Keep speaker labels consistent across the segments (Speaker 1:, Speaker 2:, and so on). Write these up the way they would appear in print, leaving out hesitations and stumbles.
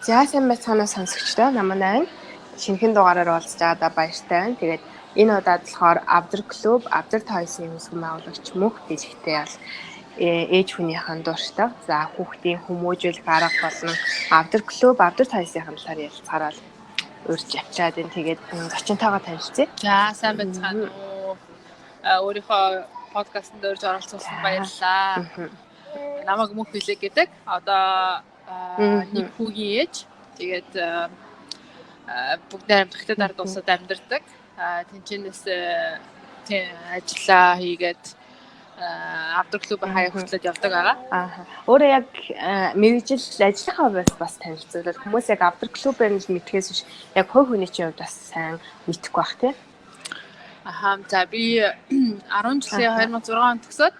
Speaker 1: За сайн байцгаана сонсогчдоо намайг шинэхэн дугаараар уулзч байгаадаа баяртай байна. Тэгээд энэ удаад болохоор Авдар клуб, Авдар Тойсын үүсгэн байгуулагч мөнх бэлэгтэй бол ээж хүнийхэн дуртай. За хүүхдийн хүмүүжүүлэх арга болон Авдар клуб, Авдар Тойсын талаар ярилцахаар урьж авчаад энэ тэгээд зочинтойгоо танилцъя.
Speaker 2: За сайн байцгаана уу. Өөрийнхөө подкастт орж оролцуулсан баярлалаа. Намайг мөнх бэлэг гэдэг. Одоо нэг хүүгийн ээж. Тэгээд бүгд амьдхтад ард улсад амьдардаг. Тэнцэнээс ажиллаа хийгээд Авдар клубын хаяг хөтлөд явдаг байгаа.
Speaker 1: Өөрөө яг мэргэжил ажлынхаа бас танилцуулаад хүмүүс яг Авдар клубээр нь мэдхээс биш яг хувь хүний чинь хувьд бас сайн мэдхгүй бах тий.
Speaker 2: За би 10 жилийн 2006 онд төгсөөд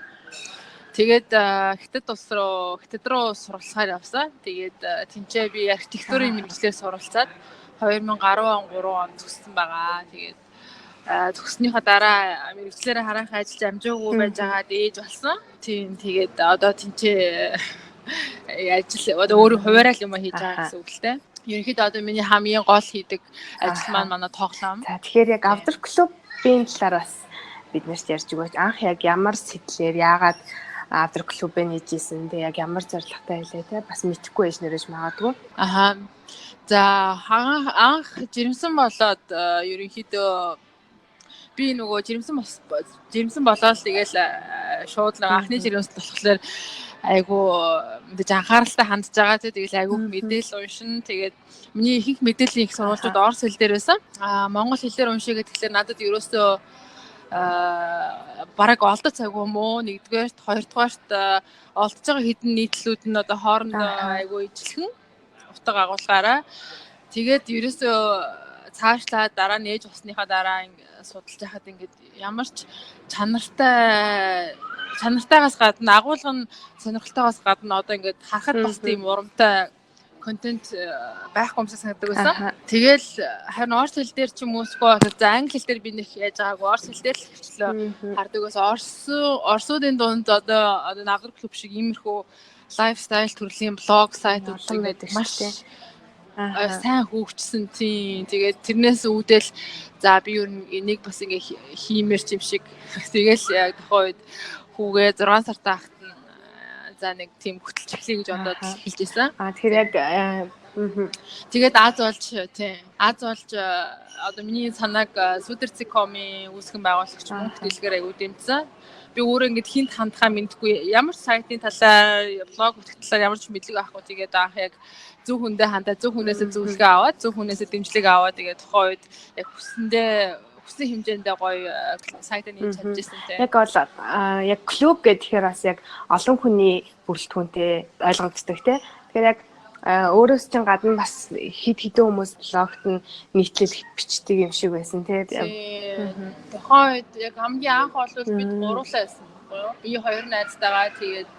Speaker 2: тэгээд хятад руу суралцахаар явсан. Тэгээд тэнцээ би архитектурын мэргэжлээр суралцаад 2013 онд төгссөн байгаа. Тэгээд төгснөхийн дараа мэргэжлээрээ харахад ажиллаж амжаагүй байж байгаад ээж болсон. Тийм тэгээд одоо тэнцээ ажил өөрөө хуваараа л юм хийж байгаа гэсэн үг л дээ. Ерөнхийдөө одоо миний хамгийн гол хийдэг ажил маань манай тоглоом.
Speaker 1: За тэгэхээр яг Авдар клубын талаар бас бид нарт ярьж өгөөч. Анх яг ямар сэтлэр яагаад Авдар клубыг нээжсэн те яг ямар зорилготой байлаа те бас мэдэхгүй байж нэрэж магадгүй.
Speaker 2: За анх жирэмсэн болоод ерөнхийдөө би нөгөө жирэмсэн болоод тэгэл шууд нэг анхны жирэмс болохоор айгу мэдээж анхааралтай хандж байгаа тэгэл айгу мэдээлэл уншин тэгээд миний ихэнх мэдээллийн их сурвалжууд орос хэл дээр байсан. Монгол хэлээр уншия гэхэлэр надад ерөөсөө бараг олдоц айгу юм уу нэгдүгээрт хоёрдугаарт олдож байгаа хэдэн нийтлүүд нь одоо хоорондоо айгу ижилхэн утга агуулгаараа тэгээд ерөөсөө цаашлаа дараа нь ээж усныхаа дараа судалж яхад ингээд ямар ч чанартайгаас гадна агуулга нь сонирхолтойгоос гадна одоо ингээд харахад бас тийм урамтай контент байхгүй юмсаа санагддаг байсан. Тэгэл харин орос хэл дээр ч юм уусгүй за англи хэл дээр би нэг яаж байгаагүй орос хэл дээр л хвчлээ хардагаас орсуудын дунд одоо Авдар клуб шиг иймэрхүү лайфстайл төрлийн блог сайтууд байдаг маш сайн хөгжсөн тийм. Тэгээд тэрнээс үүдэл за би ер нь энийг бас ингээ хиймэр юм шиг. Тэгэл яг тухайн үед хүүгээ 6 сар таахт за нэг тийм хөтөлж эхлэе гэж бодоод хэлж байсан.
Speaker 1: Тэгэхээр яг
Speaker 2: тэгээд Аз болж одоо миний санааг Сүдэрцикомын үүсгэн байгуулагч мөнх дэлгэр аягүй дэмжсэн. Би өөрөө ингэж хинт хандхаа мэдгүй ямар сайтын талаар блог бүтгэх талаар ямар ч мэдлэг авахгүй тэгээд анх яг зөв хүндээ хандаа зөв хүнээсээ зөвлөгөө аваад зөв хүнээсээ дэмжлэг аваад тэгээд тухайн үед яг хүссэн хэмжээндээ гоё сайтаа нээж чадчихсан тийм.
Speaker 1: Яг бол яг клуб гэхээр бас яг олон хүний бүрэлдэхүүнтэй ойлгогддог тийм. Тэгэхээр яг өөрөөс чинь гадна бас хэдэн хүмүүс блогт нь нийтлэл бичдэг юм шиг байсан тийм.
Speaker 2: Тухайн үед яг хамгийн анх бол бид гурлаа байсан байхгүй юу? Би хоёр найзтайгаа тэгэл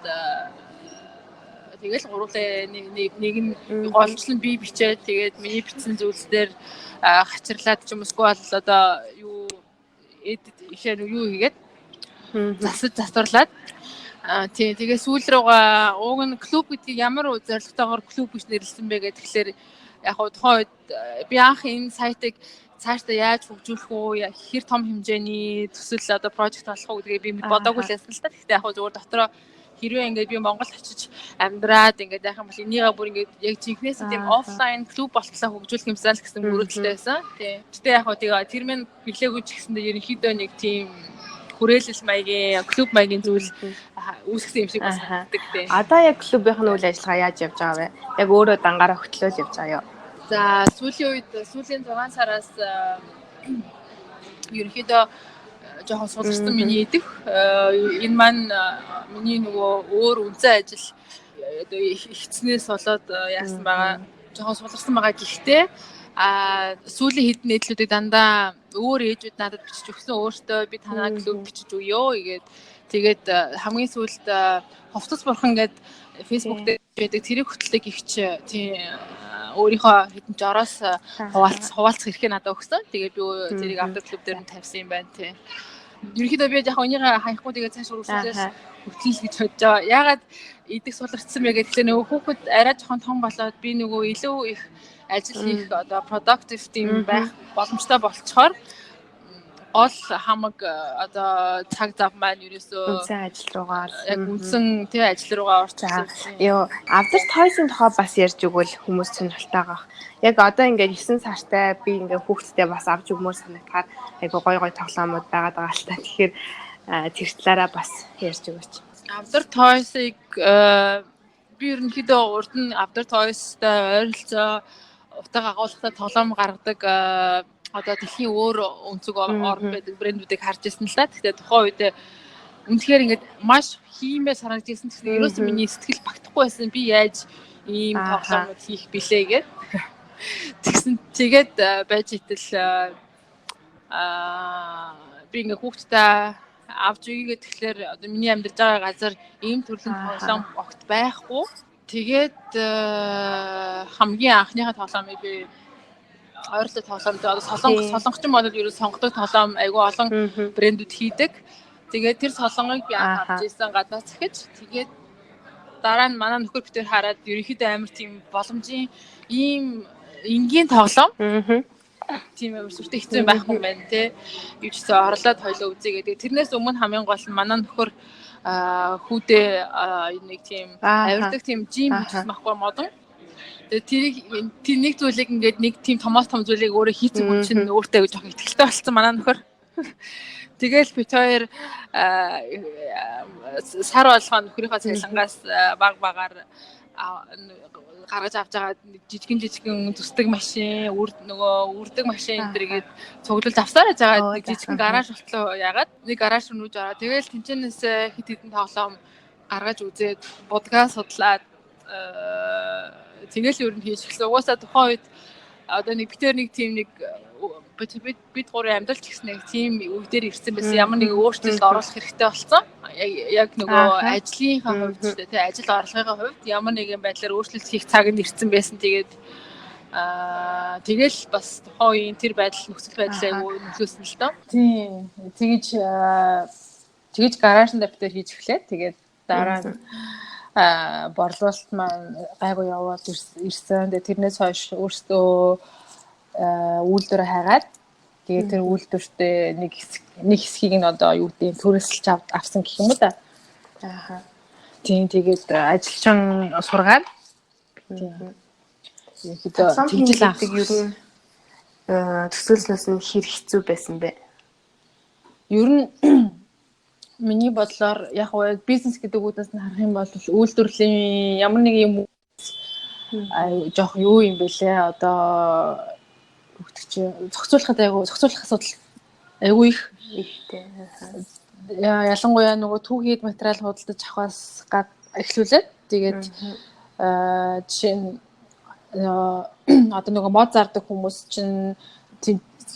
Speaker 2: гурлаа нэг нь голчлон би бичээд тэгээд миний бичсэн зүйлс дээр хачирлаад ч юм уусгүй бол одоо юу хийгээд засварлаад тэгээ сүүл рүүгээ уг нь клуб гэдгийг ямар зорилготойгоор клуб гэж нэрлсэн бэ гэхээр яг тухайн үед би анх энэ сайтыг цаашдаа яаж хөгжүүлэх үү хэр том хэмжээний төсөл одоо прожект болох уу гэдгийг би бодоогүй л байсан л та. Гэхдээ яг зүгээр дотроо хэрвээ ингээд би Монгол очиж амьдраад ингээд яах юм бол энийгээ бүр ингээд яг жинхнээс тийм офлайн клуб болтлоо хөгжүүлэх юмсан л гэсэн мөрөөдөлтэй байсан. Тийм. Гэтэ яг тэгээ тэр минь биглээгүй ч гэсэндээ ерөнхийдөө нэг тийм хүрээлэл маягийн клуб маягийн зүйл үүсгэсэн юм шиг бас санагддаг тийм.
Speaker 1: Одоо яг клубийнх нь үйл ажиллагаа яаж явж байгаа вэ? Яг өөрөө дангаараа хөтлөөл явж байгаа юу?
Speaker 2: За сүүлийн 6 сараас ерөнхийдөө жоохон суларсан миний идэх энэ маань миний нөгөө өөр үнцэн ажил одоо ихцнээс болоод яасан байгаа жоохон суларсан байгаа гэхдээ сүүлийн хэдэн нийтлүүдийг дандаа өөр ээжүүд надад бичиж өгсөн өөртөө би танаа клуб бичиж өгөө тэгээд хамгийн сүүлд хувцас бурхан гэдэг фэйсбુક дээр байдаг тэрийг хөтэлдэг ихч тийм өөрийнхөө хэдэн жороос хуваалцах хэрэгтэй надад өгсөн. Тэгээд би тэрийг Авдар клуб дээр нь тавьсан юм байна тий. Ерөнхийдөө би яг өнийгөө хаяхгүй тэгээ цааш үргэлжлүүлж хөтлөл гэж бодож байгаа. Ягаад идэх сулрагдсан бэ гэхлээр нөгөө хүүхэд арай жоохон том болоод би нөгөө илүү их ажил хийх одоо productive тийм байх боломжтой болцохоор гол хамаг одоо цаг зав маань ерөөсөө
Speaker 1: үндсэн ажил руугаа
Speaker 2: яг үндсэн тий ажил руугаа орчихсон.
Speaker 1: Ёо, Avdar Toys-ын тухай бас ярьж өгвөл хүмүүс сонирхолтой байгаа. Яг одоо ингээд 9 сартай би ингээд хүүхдтэй бас авч өгмөр санагдахаар айгу гой гой тоглоомууд байгаад байгаа л та. Тэгэхээр тэр талаараа бас ярьж өгөөч.
Speaker 2: Avdar Toys-ыг би ерөнхийдөө урд нь Avdar Toys-тай ойролцоо утга агуулгатай тоглоом гаргадаг одоо дэлхийн өөр өнцөг орн байдаг брэндүүдийг харж ирсэн л та. Гэхдээ тухайн үед үнэхээр ингээд маш хиймээ санагдчихсан. Тэгэхээр ерөөсөө миний сэтгэл багтахгүй байсан. Би яаж ийм тоглоомууд хийх билээ гэд. Тэгсэн тэгээд байж итэл би ингээд хүүхдтэй авч ийгээд тэгэхээр одоо миний амьдарч байгаа газар ийм төрлийн тоглоом огт байхгүй. Тэгээд хамгийн анхныхаа тоглоомыг би ойрлоо тоглоомд одоо солонгочин модод ерөө сонгодог тоглоом айгүй олон брэндүүд хийдэг. Тэгээд тэр солонгыг би авч ирсэн гаднаас захиж тэгээд дараа нь манай нөхөр битэр хараад ерөнхийдөө амар тийм боломжийн ийм энгийн тоглоом. Тийм амар сүртэй хэцүү байхгүй юм байна те. Юу ч гэсэн орлоод хойлоо үзье гэдэг. Тэрнээс өмнө хамгийн гол нь манай нөхөр хүүдээ нэг тийм авирдаг тийм жим хийсэн байхгүй модон. Тэгээд тэр нэг зүйлийг ингээд нэг тийм томоос том зүйлийг өөрөө хийцэн хүн чинь өөртөө жоох ихтгэлтэй болсон манай нөхөр. Тэгэл бит хоёр сар болгоо нөхрийнхөө цалингаас багаар гаргаж авч байгаа жижигэн төсдөг машин, үрдэг машин энтергээд цуглуулж авсараж байгаа нэг жижигэн гараж болтлоо ягаад нэг гараж руу нүүж ороо. Тэгэл тэнцэнээс хит хитэн тоглоом гаргаж үзээд будгаа судлаад тэгэл ер нь хийж эхэлсэн. Угаасаа тухайн үед одоо нэг битэр нэг тийм нэг бид гурван амьдалч гэсэн нэг тийм үе дээр ирсэн байсан. Ямар нэг өөрчлөлт оруулах хэрэгтэй болсон. Яг нөгөө ажлынхаа хувьд ч тий ажил орлогын хувьд ямар нэгэн байдлаар өөрчлөлт хийх цаг нь ирсэн байсан. Тэгээд тэгэл бас тухайн үеийн тэр байдал нөхцөл байдлаа нөлөөсөн л доо. Тийм. Тэгэж гаражнд битэр хийж эхлэв. Тэгээд дараа нь борлуулалт маань гайгүй яваад ирсэн. Тэгээд тэрнээс хойш өөртөө үйлдвэр хайгаад тэгээд тэр үйлдвэртээ нэг хэсгийг нь одоо юу гэдэг төрөсөлж авсан гэх юм уу да. Тийм тэгээд ажилчин сургаад тийм тэгжил авдаг юу нь төсөөлснөөс нь хэр хэцүү байсан бэ? Ер нь миний бодлоор яг уу бизнес гэдэг үгнээс нь харах юм бол үйлдвэрлэлийн ямар нэг юм жоох юу юм бэлээ одоо зохицуулах асуудал айгүй их ихтэй. Ялангуяа нөгөө түүхийд материал худалдаж авахаас эхлүүлээд тэгээд жишээ нь одоо нөгөө мод зардаг хүмүүс чинь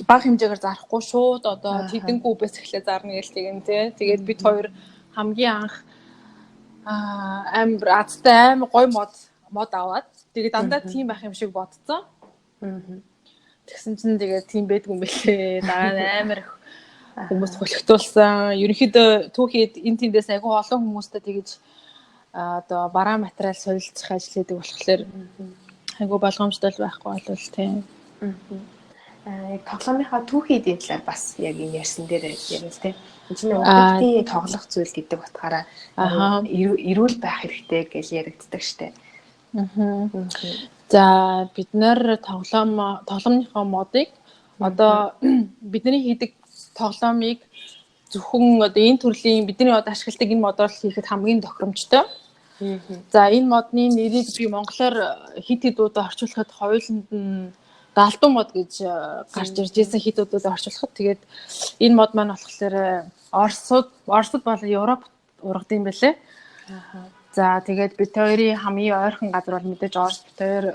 Speaker 2: бага хэмжээгээр зарахгүй шууд одоо тэдэнгүй үбээс эхлээ зарна гэж тэгэн тий. Тэгээд бид хоёр хамгийн анх амар азтай амар гой мод аваад тэгээд дандаа тийм байх юм шиг бодцсон. Тэгсэн чинь тэгээд тийм байдгүй юм бэлээ. Дараа нь амар хүмүүс хөлөгтүүлсэн. Ерөнхийдөө түүхийд энэ тэндээс айгүй олон хүмүүстэй тэгэж одоо бараа материал солилцох ажил хийдэг болохоор айгүй болгоомжтой байхгүй болвол тийм. Тоглоомынхаа түүхийдийн талаар бас яг энэ ярьсан дээр ярил тийм. Энэ чинь хүүхдийн тоглох зүйл гэдэг утгаараа эрүүл байх хэрэгтэй гэж яригддаг штеп. За бид нэр тоглоомынхаа модыг одоо бидний хийдэг тоглоомыг зөвхөн одоо энэ төрлийн бидний одоо ашигладаг энэ модоор хийхэд хамгийн тохиромжтой. За энэ модны нэрийг би монголоор хит хитүүдээр орчуулахад хоёуланд нь даалдуу мод гэж гарч ирж байсан хитүүдээр орчуулахад тэгээд энэ мод маань болохоор Оросд болон Европ ургад юм байлээ. За тэгээд бид хоёрын хамгийн ойрхон газар бол мэдээж Орос бид хоёр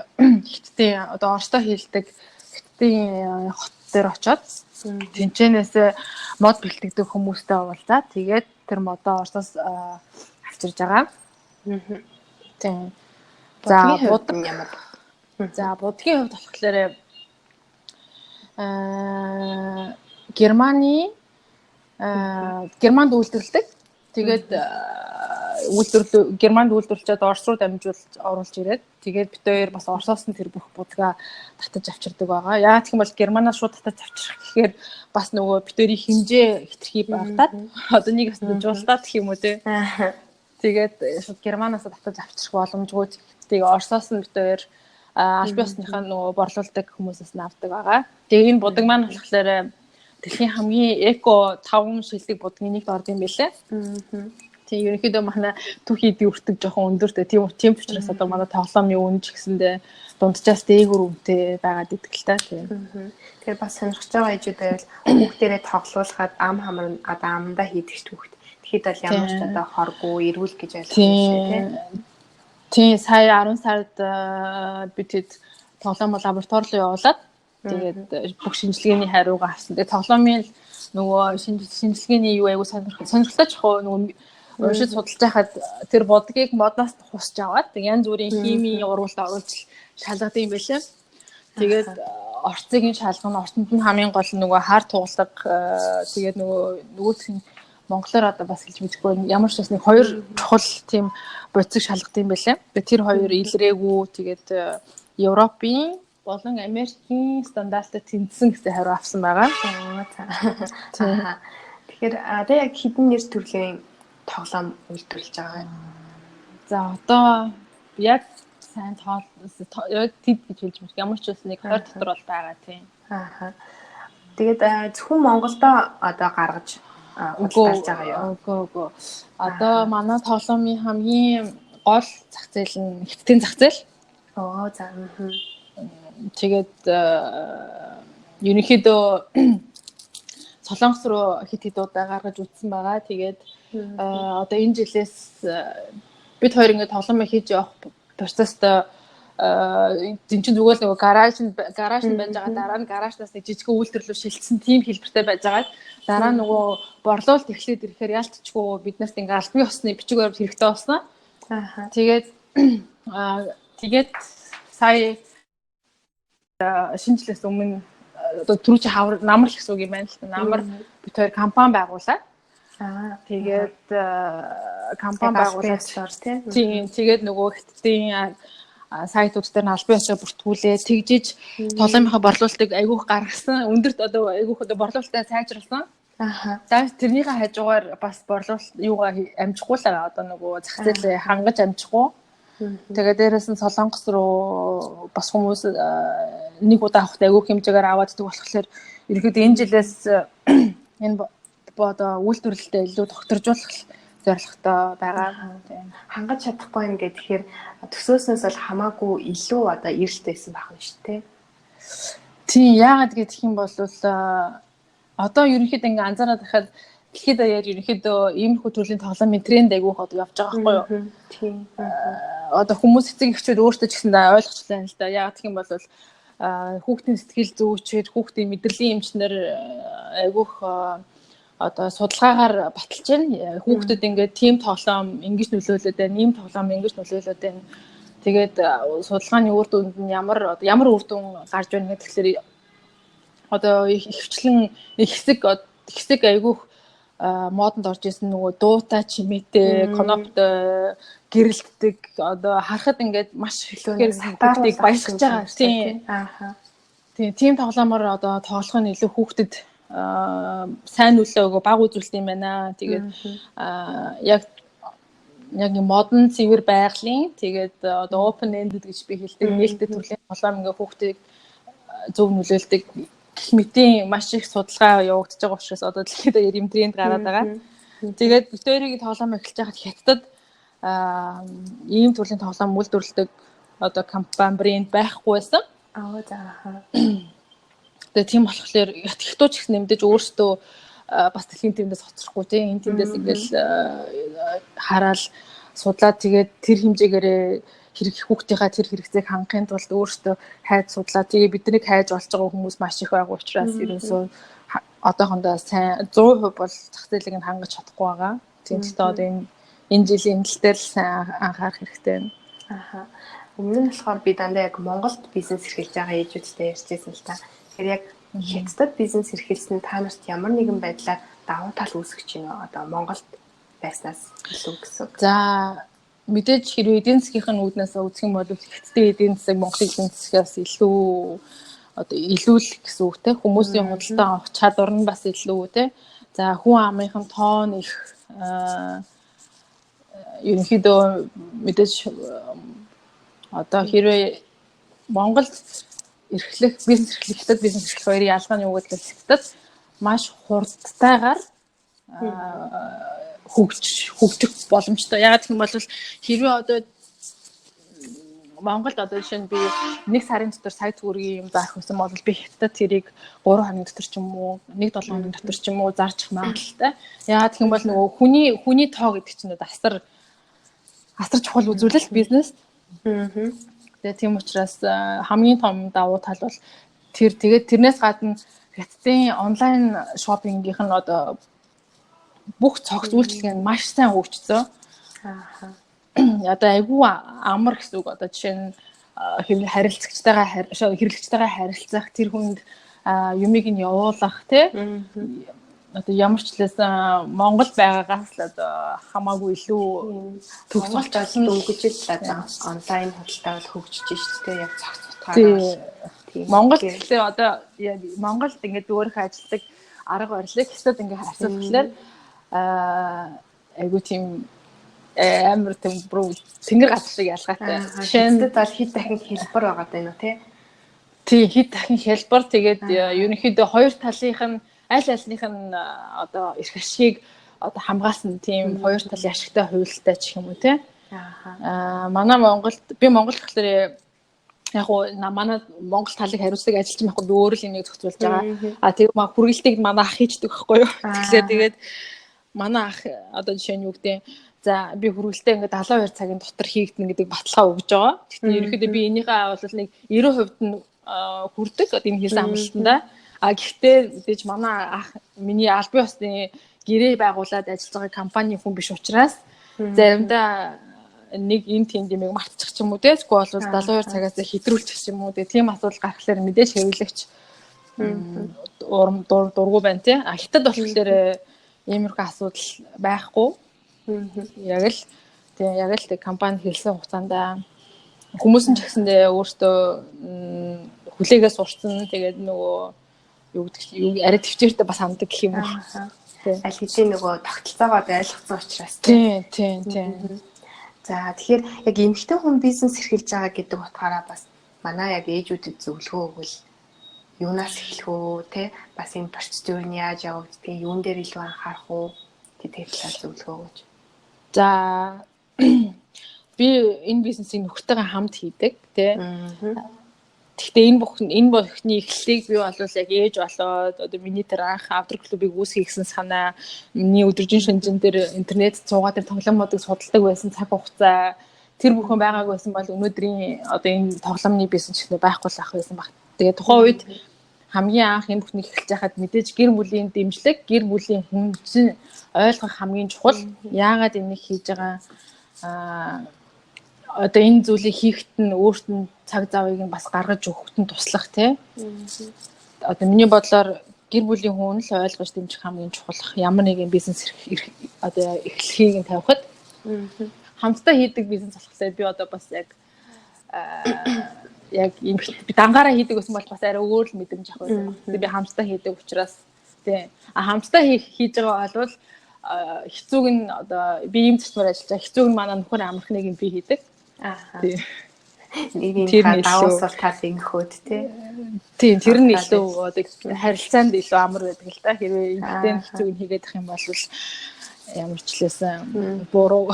Speaker 2: хиттийн одоо Оростой хэлдэг хиттийн хот дээр очоод тэнцэнээс мод бэлтгэдэг хүмүүстэй уулзаад тэгээд тэр модоо Оросоос авчирж байгаа. Тийм. За будгийн ямар. За будгийн хувьд болохоор Германы Германд үйлдвэрлэдэг. Тэгээд Германд үйлдвэрлэжээд Орос руу дамжуулж оруулж ирээд тэгээд бид хоёр бас Оросоос нь тэр бүх будгаа татаж авчирдаг байгаа. Яагаад гэх юм бол Германаас шууд татаж авчрах гэхээр бас нөгөө бид хоёрын хэмжээ хэтэрхий багтаад одоо нэг бас жуултаад гэх юм уу те. Тэгээд шууд Германаас татаж авчрах боломжгүй. Тэгээд Оросоос нь бид хоёр аль биесныхаа нөгөө борлуулдаг хүмүүсээс нь авдаг байгаа. Тэгээд энэ будаг маань болохоор дэлхийн хамгийн эко 5 шилдэг будгийн нэгт орд юм байлээ. Тийм ерөнхийдөө манай түүхий дүүртэг жоохон өндөртэй. Тийм учраас одоо манай тоглоомын үн ч гэсэндээ дунджаас дээгүүр үнэтэй байгаад идэг л та тийм.
Speaker 1: Тэгэхээр бас сонирхож байгаа ээжүүд байвал хүүхдэрээ тоглуулахад ам хамар одоо амдаа хийдэг ч хүүхд. Тэгэхэд бол ямар ч одоо хоргүй, эрүүл гэж ойлгох юм шиг тийм.
Speaker 2: Тийм сая 10 сард бидэд тоглоом лаборатори руу явуулаад тэгээд бүх шинжилгээний хариугаа авсан. Тэгээд тоглоомын нөгөө шинжилгээний юу айгу сонирхолтой ч нөгөө уншиж судалж байхад тэр бодгийг модноос хусч аваад янз бүрийн химийн урвалд оруулж шалгадаг юм байлаа. Тэгээд орцыг нь шалгана, орчинд нь хамгийн гол нөгөө хар тугалга тэгээд нөгөөх нь монголоор одоо бас хэлж мэдэхгүй ямар ч нэг хоёр чухал тийм бодисыг шалгадаг юм байлаа. Тэр хоёр илрээгүй тэгээд Европын болон Америкийн стандартад тэнцсэн гэсэн хариу авсан байгаа. Тэгэхээр одоо яг хэдэн нэр төрлийн тоглоом үйлдвэрлэж байгаа юм? За одоо яг сайн яг тэд гэж хэлж байна. Ямар ч бас нэг 20 дотор бол байгаа тийм.
Speaker 1: Тэгээд зөвхөн Монголдо одоо гаргаж худалдаалж байгаа юу?
Speaker 2: Үгүй. Одоо манай тоглоомын хамгийн гол зах зээл нь хятадын зах зээл.
Speaker 1: За.
Speaker 2: Тэгээд ерөнхийдөө Солонгос руу хэд удаа гаргаж үтсэн байгаа. Тэгээд одоо энэ жилээс бид хоёр ингээд тоглоомоо хийж явах процесст энэ чинь зүгээр л нөгөө гараж нь байж байгаа. Дараа нь гаражнаас нэг жижиг үйлдвэрлэл шилжсэн тийм хэлбэртэй байж байгаа. Дараа нь нөгөө борлуулалт эхлээд ирэхээр ялцчихгүй бид нарт ингээд албан ёсны бичиг баримт хэрэгтэй болсон. Тэгээд сая шинжилээс өмнө одоо түрүү чи намар л гэсэн үг юм байна л та. Намар бид хоёр компани байгуулаад. Тэгээд компани байгуулаад тийм. Тэгээд нөгөө хятадын сайтууд дээр нь албан ёсоо бүртгүүлээ. Тэгжиж тоглоомынхаа борлуулалтыг айгүйх гаргасан. Өндөрт одоо айгүйх одоо борлуулалтаа сайжруулсан. Тэгээд тэрнийхээ хажуугаар бас борлуулалт юугаа амжихгүй л байгаа. Одоо нөгөө зах зээлээ хангаж амжихгүй. Тэгээд дээрээс нь Солонгос руу бас хүмүүс нэг удаа авахд айгүй хэмжээгээр авааддаг болохоор ерөөдөө энэ жилээс энэ одоо үйлдвэрлэлтэд илүү докторжуулах зорилготой байгаа.
Speaker 1: Хангаж чадахгүй юм гэхээр төсөөснөөс бол хамаагүй илүү одоо эрэлттэйсэн байх нь шүү дээ.
Speaker 2: Тийм яагаад гэх юм бол одоо ерөнхийдөө ингээ анзаараад байхад дэлхийд даяар ерөнхийдөө иймэрхүү төрлийн тоглоомын тренд айгүйх одоо явж байгаа байхгүй юу?
Speaker 1: Тийм.
Speaker 2: Одоо хүмүүс эцэг эхчүүд өөрсдөө ч гэсэн ойлгочлаа л да. Яагаад гэх юм бол хүүхдийн сэтгэл зүйчээр хүүхдийн мэдрэлийн эмчнэр айгүйх одоо судалгаагаар баталж байна. Хүүхдэд ингээд тим тоглоом ингэж нөлөөлөд байна, ийм тоглоом ингэж нөлөөлөд байна. Тэгээд судалгааны үр дүнд нь ямар үр дүн гарч байна гэхэлэр одоо ихвчлэн хэсэг айгүйх модонд орж исэн нөгөө дуутай чимээтэй, коноптой гэрэлтдэг одоо харахад ингээд маш ихээр хүүхдийг баясгаж байгаа тийм. Тийм тоглоомоор одоо тоглох нь илүү хүүхдэд сайн нөлөө өгөө баг үзүүлэлт юм байна. Тэгээд яг модон цэвэр байгалийн тэгээд одоо open ended гэж би хэлдэг нээлттэй төрлийн тоглоом ингээ хүүхдийг зөв нөлөөлдөг гэх мэтийн маш их судалгаа явагдаж байгаа учраас одоо дэлхийд ийм тренд гараад байгаа. Тэгээд бид хоёрын тоглоом эхэлж байхад хятадд ийм төрлийн тоглоом үйлдвэрлэдэг одоо компани брэнд байхгүй байсан. Тэгээ тийм болохоор хятадч их нэмдэж өөрсдөө бас дэлхийн тэндээс хоцрохгүй тийм энэ тэндээс ингээл хараал судлаад тэгээд тэр хэмжээгээр хүүхдийнхаа тэр хэрэгцээг хангахын тулд өөрсдөө хайж судлаа. Тэгээ биднийг хайж болж байгаа хүмүүс маш их байгаа учраас ерөөсөө одоохондоо сайн 100% бол зах зээлийг нь хангаж чадахгүй байгаа. Тийм ч одоо энэ жилийн эмнэлтээр л сайн анхаарах хэрэгтэй байна.
Speaker 1: Өмнө нь болохоор би дандаа яг Монголд бизнес эрхэлж байгаа ээжүүдтэй ярьжсэн л та. Тэгэхээр яг хятадд бизнес эрхэлсэн та нарт ямар нэгэн байдлаар давуу тал үүсгэж байна одоо Монголд байснаас илүү гэсэн.
Speaker 2: За мэдээж хэрвээ эдийн засгийн үүднээс үзэх юм бол хятадын эдийн засаг Монголын эдийн засгаас илүү одоо илүүлэх гэсэн үг те, хүмүүсийн худалдаа авах чадвар нь бас илүү те. За хүн амынхан тоон их ерөнхийдөө мэдээж одоо хэрвээ Монголд эрхлэх бизнес эрхлэх хятад бизнес эрхлэх хоёрын ялгаа нь юу гэвэл хятад маш хурдтайгаар хөгжих боломжтой. Ягаад гэх юм бол хэрвээ одоо Монголд одоо жишээ нь би нэг сарын дотор сая төгрөгийн юм заах гэсэн бол би хятадд тэрийг 3 хоногийн дотор ч юм уу 1-7 хоногийн дотор ч юм уу зарчих магадлалтай. Ягаад гэх юм бол нөгөө хүний тоо гэдэг чинь асар чухал үзүүлэлт бизнес. Тэгээ тийм учраас хамгийн том давуу тал бол тэгээд тэрнээс гадна хятадын онлайн шопингийнх нь одоо бүх цогц үйлчилгээ нь маш сайн хөгжсөн. Одоо айгүй амар гэсэн үг. Одоо жишээ нь хэрэглэгчтэйгээ харилцах, тэр хүнд юмыг нь явуулах тий. Одоо ямар ч хэлээс Монгол байгаагаас л одоо хамаагүй илүү төгс болчихсон
Speaker 1: өнгөж л одоо онлайн худалдаа бол хөгжиж шүү дээ. Яг цогц утгаараа.
Speaker 2: Монгол гэхдээ одоо Монголд ингээд өөрийнхөө ажилдаг арга барилыг хятад ингээд харьцуулахлаар айгүй тийм амар тэнгэр газар шиг ялгаатай.
Speaker 1: Жишээнд бол хэд дахин хэлбэр байгаа даа юу
Speaker 2: тий хэд дахин хэлбэр тэгээд ерөнхийдөө хоёр талынх нь аль альных нь одоо эрх ашигыг одоо хамгаалсан тийм хоёр талын ашигтай хувилттай ч юм уу тий. Манай би Монголд гэхлээр яг уу манай Монгол талыг хариуцдаг ажилчин байхгүй би өөрөө л энийг зохицуулж байгаа. Тэгээ хүргэлтийг манай ах хийждэг байхгүй юу. Тэгээд манай ах одоо жишээ нь юу гэдэг за би хүргэлтээ ингээд 72 цагийн дотор хийгдэнэ гэдэг баталгаа өгж байгаа. Гэхдээ ерөнхийдөө би энийхээ бол нэг 90% нь хүрдэг одоо энэ хийсэн амралтандаа. Гэхдээ мэдээж манай ах миний аль бие усны гэрээ байгуулад ажиллаж байгаа компани хүн биш учраас заримдаа нэг энэ тийм димийг мартчих ч юм уу тийм бол 72 цагаас хэтрүүлчих ч юм уу тийм асуудал гарахлаар мэдээж хэвлэгч дургу байна тийм. Хятад болохоор иймэрхүү асуудал байхгүй. Яг л компани хэлсэн хугацаанд хүмүүс нь ч гэсэндээ өөртөө хүлээгээ сурцсан. Тэгээд нөгөө юу гэдэг арай төвчээртэй бас ханддаг гэх юм уу.
Speaker 1: Аль хэдийн нөгөө тогтолцоогоо ойлгоцсон учраас
Speaker 2: тийм.
Speaker 1: За тэгэхээр яг эмэгтэй хүн бизнес эрхэлж байгаа гэдэг утгаараа бас манай яг ээжүүдэд зөвлөгөө өгвөл юунаас эхлэх үү те бас энэ процедур нь яаж явагддгийг юун дээр илүү анхаарах уу гэдэг талаар зөвлөгөө өгөөч.
Speaker 2: За би энэ бизнесийг нөхөртөйгээ хамт хийдэг тий. Гэхдээ энэ бүхний эхлэлийг би бол яг ээж болоод одоо миний тэр анх авдар клубыг үүсгэсэн санаа миний өдөржин шинжин дээр интернет цуугаа дээр тоглоомуудыг судалдаг байсан цаг хугацаа тэр бүхэн байгаагүй байсан бол өнөөдрийн одоо энэ тоглоомны бизнес ч байхгүй л ах байсан баг. Тэгээ тухайн үед хамгийн анх энэ бүхнийг эхэлж байхад мэдээж гэр бүлийн дэмжлэг, гэр бүлийн хүнчин ойлгох хамгийн чухал. Яагаад энийг хийж байгаа одоо энэ зүйлийг хийхэд нь өөрт нь цаг завыг нь бас гаргаж өгөхөд нь туслах тий. Одоо миний бодлоор гэр бүлийн хүн л ойлгож дэмжих хамгийн чухал. Ямар нэгэн бизнес одоо эхлэхийг нь тавихад хамтдаа хийдэг бизнес болохлээр би одоо бас яг юм би дангаараа хийдэг гэсэн бол бас арай өөр л мэдрэмж авах байсан. Би хамтдаа хийдэг учраас тий. Хамтдаа хийж байгаа бол хэцүүг нь одоо би ийм зарчмаар ажиллаж байгаа. Хэцүүг нь манай нөхөр амархныг нь би хийдэг.
Speaker 1: Нэг юм даваас бол тал ингэхүүд
Speaker 2: тийм тэр нь илүү одоо харилцаанд илүү амар байдаг л да. Хэрвээ ингэдэй хэцүүг нь хийгээд ах юм бол ямар ч лээсэн буруу.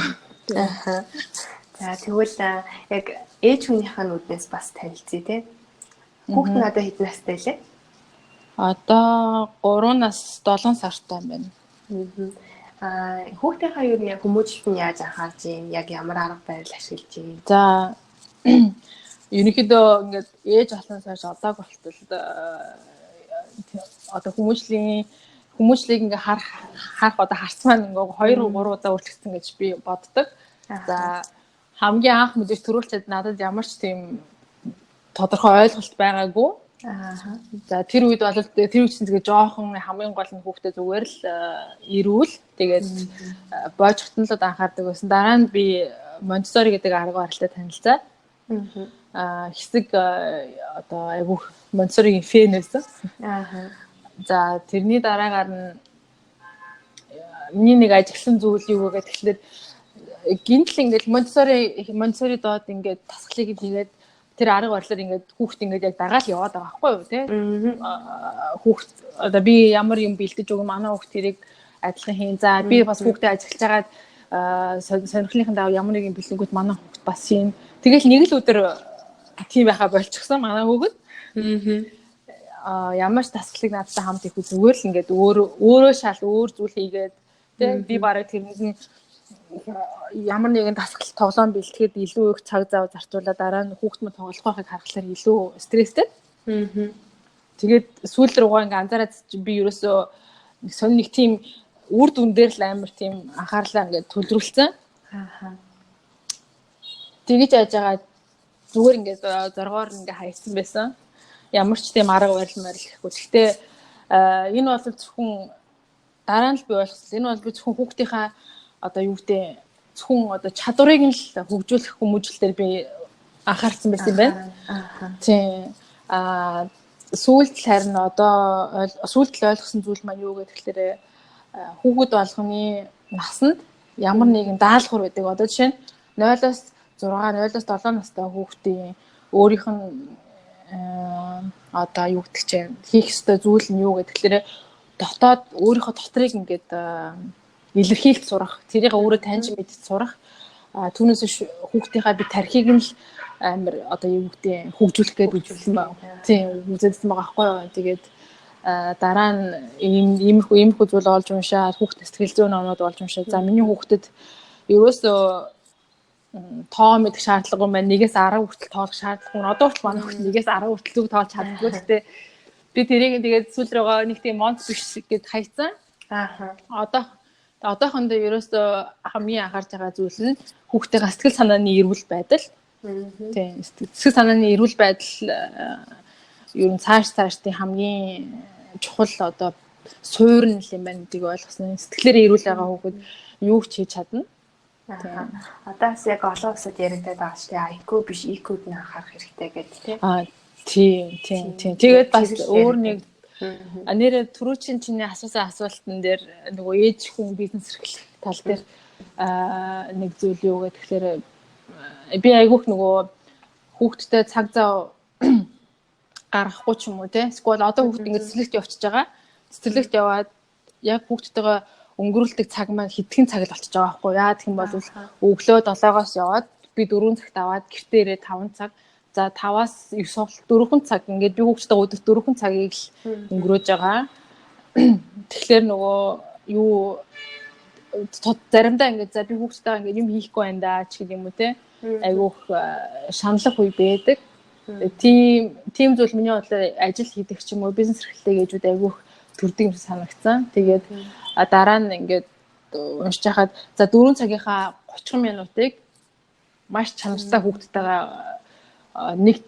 Speaker 1: За тэгвэл яг ээж хүнийхээ нүднээс бас танилцъя тий. Хүүхэд нь одоо хэдэн настай лээ?
Speaker 2: Одоо 3-аас 7 сартай байна.
Speaker 1: Хүүхдийнхаа юу нэг хүмүүжлэлт нь яаж анхаарч юм? Яг ямар арга барил ашиглаж юм?
Speaker 2: За ерөнхийдөө ингээд ээж болсноос хойш одоо болтол одоо хүмүүжлийг ингээ харах одоо харцмаа ингээ 2-3 удаа өөрчлөгдсөн гэж би боддог. За хамгийн анх мэдээж төрүүлчихэд надад ямар ч тийм тодорхой ойлголт байгаагүй.
Speaker 1: Аа.
Speaker 2: За тэр үед бол тэр үед чинь тэгээ жоохон хамгийн гол нь хүүхдээ зүгээр л ирүүл тэгээд боож хатналууд анхаардаг байсан. Дараа нь би Монтессори гэдэг арга барилтай танилцаа. Хэсэг одоо айгу Монтессоригийн фэн байсан. За тэрний дараагаар нь миний нэг ажигласан зүйл юу вэ гэхээр гинтл ингээд Монтессори доод ингээд тасгалыг хийгээд тэр арга барилаар ингээд хүүхд ингээд яг дагаал яваад байгаа байхгүй юу тий. Хүүхд одоо би ямар юм бэлдэж өгөө манай хүүхд тэрийг адилхан хийн. За би бас хүүхдээ ажиглаж хагаад сонирхлынхаа даа ямар нэг юм бэлдэнгүүт манай хүүхд бас хийн. Тэгэл нэг л өдөр тийм байхаа болчихсон манай хүүхэд. Ямар ч тасгалыг надтай хамт их зүгээр л ингээд өөрөө шал өөр зүйл хийгээд тий би бараг тэрнээс нь ямар нэгэн дасгал тоглоом бэлтгэхэд илүү их цаг зав зарцуулаад дараа нь хүүхд мөн тоглох байхыг харахаар илүү стресстэй. Тэгээд сүүл рүүгээ ингээ анзаараад би ерөөсөө нэг тийм үр дүн дээр л амар тийм анхаарлаа ингээ төлрүүлсэн. Тэгэж яажгаад зүгээр ингээ зоргоор ингээ хайсан байсан. Ямар ч тийм арга барилмаар л гэхгүй. Гэхдээ энэ бол зөвхөн дараа нь л би ойлгосон. Энэ бол би зөвхөн хүүхдийнхаа одоо юу гэдэг зөвхөн одоо чадварыг нь л хөгжүүлэх хүмүүжлэлээр би анхаарсан байсан юм байна. Тийм. Сүүлд харин одоо сүүлд л ойлгосон зүйл маань юу гэхээр хүүхэд болгоны насанд ямар нэгэн даалгавар байдаг. Одоо жишээ нь 0-6, 0-7 настай хүүхдийн өөрийнх нь одоо юу гэдэг чинь хийх ёстой зүйл нь юу гэхээр дотоод өөрийнхөө дотрыг ингээд илэрхийлж сурах, тэрийг өөрөө таньж мэдж сурах. Түүнээс хүүхдийнхаа би тархийг нь л амар одоо юу гэдэг хөгжүүлэх гээд үзүүлсэн байна. Тийм үзүүлсэн байгаа байхгүй юу. Тэгээд дараа нь иймэрхүү зүйл олж уншаад хүүхд сэтгэл зүйн оноод олж уншаад за миний хүүхдэд ерөөсөө тоо мэдэх шаардлагагүй маань 1-10 хүртэл тоолох шаардлагагүй. Одоо хүртэл манай хүүхд 1-10 хүртэл зүг тоолж чаддгүй. Гэхдээ би тэрийг тэгээд сүүл рүүгээ нэг тийм монц биш гэд хайцсан. Одоохондоо ерөөсөө хамгийн анхаарч байгаа зүйл нь хүүхдийн сэтгэл санааны эрүүл байдал. Тийм сэтгэл санааны эрүүл байдал ер нь цаашдын хамгийн чухал одоо суурь нь юм байна гэдгийг ойлгосон. Сэтгэлээр эрүүл байгаа хүүхэд юу ч хийж чадна.
Speaker 1: Одоос яг олон улсад яригдаад байгаа шүү дээ. IQ биш EQ-д нь анхаарах хэрэгтэй гэдэг
Speaker 2: тийм. Тэгээд бас өөр нэг нэрээ түрүүчийн чиний асуусан асуултан дээр нөгөө ээж хүн бизнес эрхлэх тал дээр нэг зүйл юу гэхээр би айгүйх нөгөө хүүхдтэй цаг зав гаргахгүй ч юм уу те. Эсвэл одоо хүүхд ингэ цэцэрлэгт явчихж байгаа. Цэцэрлэгт яваад яг хүүхдтэйгээ өнгөрүүлдэг цаг маань хэдхэн цаг л болчихж байгаа байхгүй яа гэх юм бол өглөө 7-оос яваад би 4 цагт аваад гэртээ ирээ 5 цаг. За 5-аас 9 4 цаг ингээд би хүүхдтэй өдөрт 4 цагийг л өнгөрөөж байгаа. Тэгэхээр нөгөө юу заримдаа ингээд за би хүүхдтэйгээ ингээд юм хийхгүй байна да ч гэдэг юм уу те. Айгүйх шаналх үе байдаг. Тийм зүйл миний бодлоор ажил хийдэг ч юм уу бизнес эрхлэлтэй ээжүүд айгүйх төрдөг юм санагдсан. Тэгээд дараа нь ингээд уншиж хахад за 4 цагийнхаа 30 минутыг маш чанартай хүүхдтэйгээ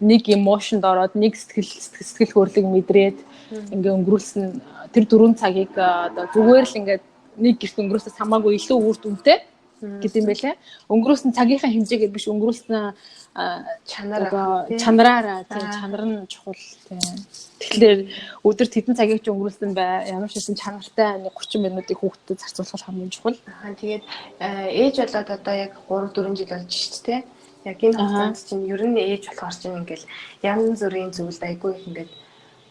Speaker 2: нэг эмошнд ороод нэг сэтгэл хөдлөлийг мэдрээд ингээ өнгөрүүлсэн тэр 4 цагийг одоо зүгээр л ингээд нэг гэрт өнгөрөөсөөс хамаагүй илүү үр дүнтэй гэдэг юм байлаа. Өнгөрөөсөн цагийнхаа хэмжээгээр биш өнгөрөөсөн чанараараа тийм чанар нь чухал тийм. Тэгэхээр өдөрт хэдэн цагийг ч өнгөрүүлсэн бай. Ямар ч хэсэн чанартай 30 минутыг хүүхдэд зарцуулах хамгийн чухал.
Speaker 1: Тэгээд ээж болоод одоо яг 3-4 жил болж шүү дээ. Яг энэ хугацаанд чинь ер нь ээж болохоор чинь ингээл янз бүрийн зүйлд айгүй их ингээд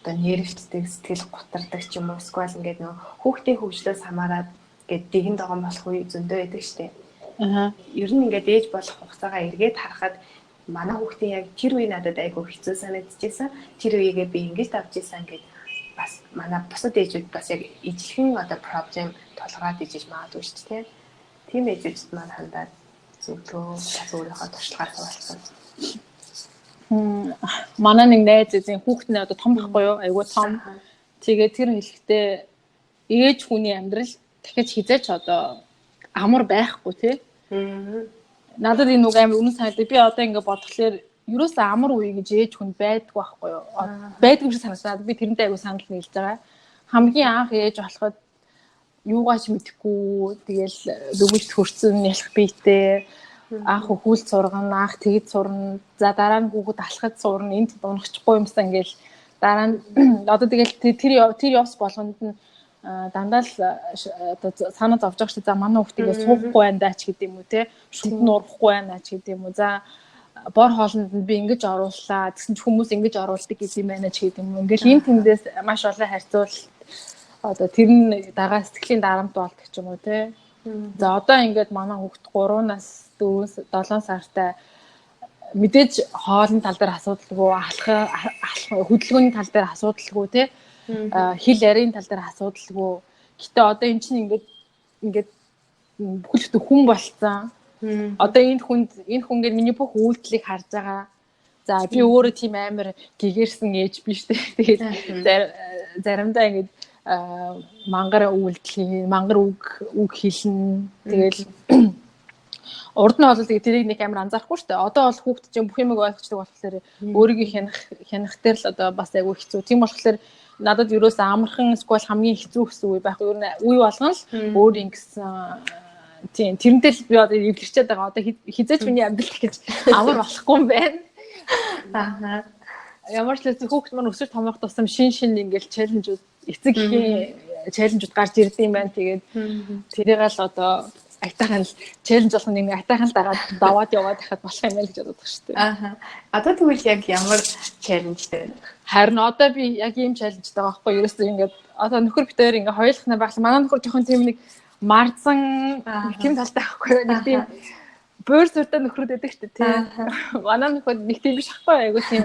Speaker 1: одоо нервчдэг, сэтгэл гутардаг ч юм уу эсвэл ингээд нөгөө хүүхдийн хөгжлөөс хамаарат ингээд дэгэн догоон болох үе зөндөө байдаг штеп. Ер нь ингээд ээж болох хугацаагаа эргээд харахад манай хүүхдийн яг тэр үе надад айгүй хэцүү санагдчихсан. Тэр үеигээ би ингэж давж ийсэн ингээд бас манай бусад ээжүүд бас яг ижлэхэн одоо проблем толгойд ижиж магадгүй шүү дээ. Тийм ээжүүд маань хандаад зөвлөө өөрийнхөө туршлагаар хуваалцсан.
Speaker 2: Манай нэг найз эзэн хүүхэд нь одоо том байхгүй юу? Айгүй том. Тэгээд тэр хэлэхдээ ээж хүний амьдрал дахиж хизээч одоо амар байхгүй тий. Надад энэ үг амар үнэн санагдав. Би одоо ингэ бодглохлоор ерөөсөө амар үе гэж ээж хүн байдгүй байхгүй юу. Байдгүй юм шиг санагдаад би тэрнтэй айгу санал нийлж байгаа. Хамгийн анх ээж болоход юугаач мэдэхгүй тэгэл дөгөж хөрцөн ялах биетэй анх хөхүүлд сургана, анх тэгэд сурна. За дараа нь хүүхэд алхаж сурна. Энд унахчихгүй юмсан ингээл дараа нь одоо тэгэл тэр явц болгонд нь дандаа л одоо санаа зовж байгаа шүү. За манай хүүхдийг суухгүй байна даа ч гэдэм үү те. Шүд нурахгүй байна ч гэдэм үү. За бор хоолнд нь би ингэж орууллаа. Тэгсэн чи хүмүүс ингэж оруулдаг гэдэм байна ч гэдэм үү. Ингээл ийм тэндээс маш олон харьцуул одоо тэр нь дагаа сэтгэлийн дарамт болдог ч юм уу те. За одоо ингээд манай хүүхд 3-аас 4-7 сартай мэдээж хоолны тал дээр асуудалгүй, хөдөлгөөний тал дээр асуудалгүй те. Хэл ярийн тал дээр асуудалгүй. Гэтэ одоо эн чинь ингээд бүхэлдээ хүн болцсон. Одоо энэ хүн ингээд миний бүх үйлдэлийг харж байгаа. За би өөрөө тийм амар гэгэрсэн ээж биш те. Тэгээд заримдаа ингээд мангар үйлдэл, мангар үг хэлнэ. Тэгэл урд нь бол тэрийг нэг амар анзаарахгүй шүү дээ. Одоо бол хүүхд чинь бүх юмыг ойлгочтой болохоор өөрийгөө хянах дээр л одоо бас айгүй хэцүү. Тийм болохоор надад ерөөсөө амархан эсвэл хамгийн хэцүү гэсэн үе байхгүй. Ер нь үе болгоно л өөр ингэсэн. Тийм тэрнтэй л би одоо эвлэрчээд байгаа. Одоо хизээч миний амьдрал гэж амар болохгүй юм байна. Ямар ч л хүүхд маань өсвөр томрох тусам шин ингээл челленжүүд эцэг ихийн челленжүүд гарч ирдэг юм байна. Тэгээд тэрийг л одоо айтайхан л челленж болох нэг айтайхан л даваад яваад байхад болох юм байна гэж боддог шүү дээ.
Speaker 1: Одоо тэгвэл яг ямар челленжтэй байна?
Speaker 2: Харин одоо би яг ийм челленжтэй байгаа байхгүй юу? Ерөөсөө ингээд одоо нөхөр битээр ингээд хоёулахнаа байхлаа. Манай нөхөр жоохон тийм нэг марзан тийм талтай байхгүй юу? Нэг тийм бөөр сүртэй нөхрүүд байдаг шүү дээ тий. Манай нөхөр нэг тийм биш байхгүй айгу тийм.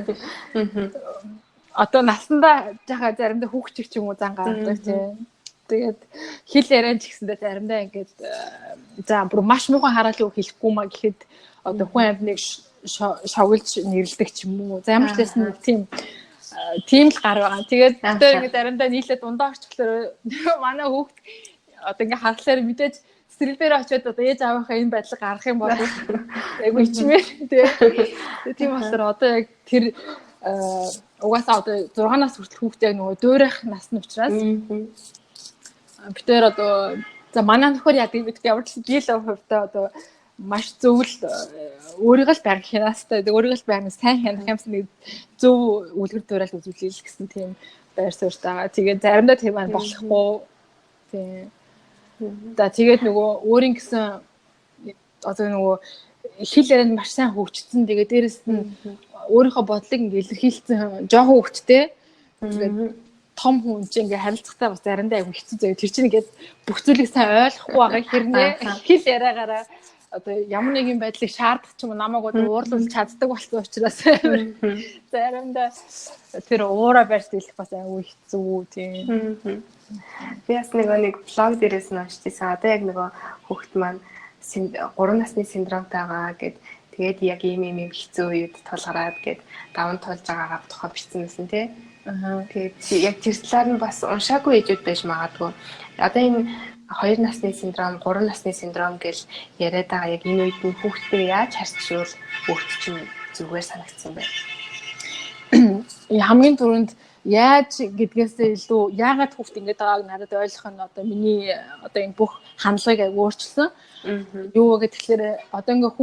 Speaker 2: Одоо насандаа жахаа заримдаа хүүхчих ч юм уу зан гардаг тий. Тэгээд хэл яриан ч гэсэндээ заримдаа ингээд за бүр маш муухан хараалыг хэлэхгүй маа гэхэд одоо хүн амьныг шоглож нэрлдэг ч юм уу. За ямар ч байсан нэг тийм л гар байгаа. Тэгээд тэр ингээд заримдаа нийлээд дундаа орчихлоо манай хүүхд одоо ингээд харахаар мэдээж цэцэрлэг дээр очиод одоо ээж аавынхаа энэ байдлыг гаргах юм бол айгу ичмээр тийм болохоор одоо яг тэр угаасаа одоо 6-наас хүртэл хүүхд яг нөгөө дуурайх насны учраас битээр одоо за манай нөхөр яадаг гэдэг ямар ч дийлэн хувьтай одоо маш зөв л өөрийгөө л байнг хянастай өөрийгөө л байнг сайн хянах юмсан нэг зөв үлгэр дуурайл үзүүлээл гэсэн тийм байр суурьтай байгаа. Тэгээд заримдаа тийм байна болохгүй. Тийм. За тэгээд нөгөө өөрийн гэсэн одоо нөгөө хэл ярианд маш сайн хөгжсөн. Тэгээд дээрэс нь өөрийнхөө бодлыг ингээ илэрхийлсэн жоохон хөвгттэй. Тэгээд том хүн чинь ингээ харилцахтаа бас заримдаа айгүй хэцүү заяа. Тэр чинь ингээд бүх зүйлийг сайн ойлгохгүй байгаа хэрнээ хэл яриагаараа одоо ямар нэгэн байдлыг шаардах ч юм уу намайг одоо уурлуулж чаддаг болсон учраас заримдаа тэр уура барьж дийлэх бас айгүй хэцүү тийм.
Speaker 1: Би бас нэг блог дээрээс нь уншижсэн. Одоо яг нөгөө хүүхэд маань 3 насны синдромтойгоо гэд тэгээд яг ийм хэцүү үед тулгараад гэд даван тулж байгаагаа тухай бичсэн байсан тий. Тэгээд яг тэр талаар нь бас уншаагүй ээжүүд байж магадгүй. Одоо энэ 2 насны синдром, 3 насны синдром гэж яриад байгаа яг энэ үед нь хүүхдээ яаж харьцуул хүүхд чинь зүгээр санагдсан бэ?
Speaker 2: Хамгийн түрүүнд яаж гэдгээсээ илүү яагаад хүүхд ингэж байгааг надад ойлгох нь одоо миний одоо энэ бүх хандлагыг аяг өөрчилсөн. Юу гэхээр одоо ингээ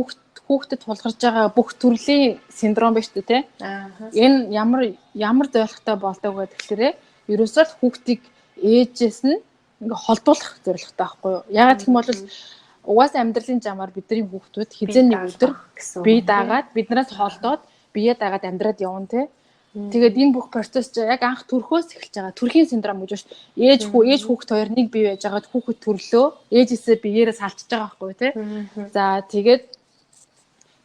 Speaker 2: хүүхдэд тулгарч байгаа бүх төрлийн синдром ба шүү дээ тий. Энэ ямар зорилготой болдог вэ гэхээр ерөөсөө л хүүхдийг ээжээс нь ингээ холдуулах зорилготой байхгүй юу. Яагаад гэх юм бол угаасаа амьдралын замаар бидний хүүхдүүд хизээ нэг өдөр бие даагаад биднээс холдоод бие даагаад амьдраад явна тий. Тэгээд энэ бүх процесс чинь яг анх төрхөөс эхэлж байгаа. Төрхийн синдром гэж байна шүү. Ээж хүүхэд хоёр нэг бие байж байгаад хүүхэд төрлөө. Ээжээсээ биеэрээ салчиж байгаа байхгүй тий. За тэгээд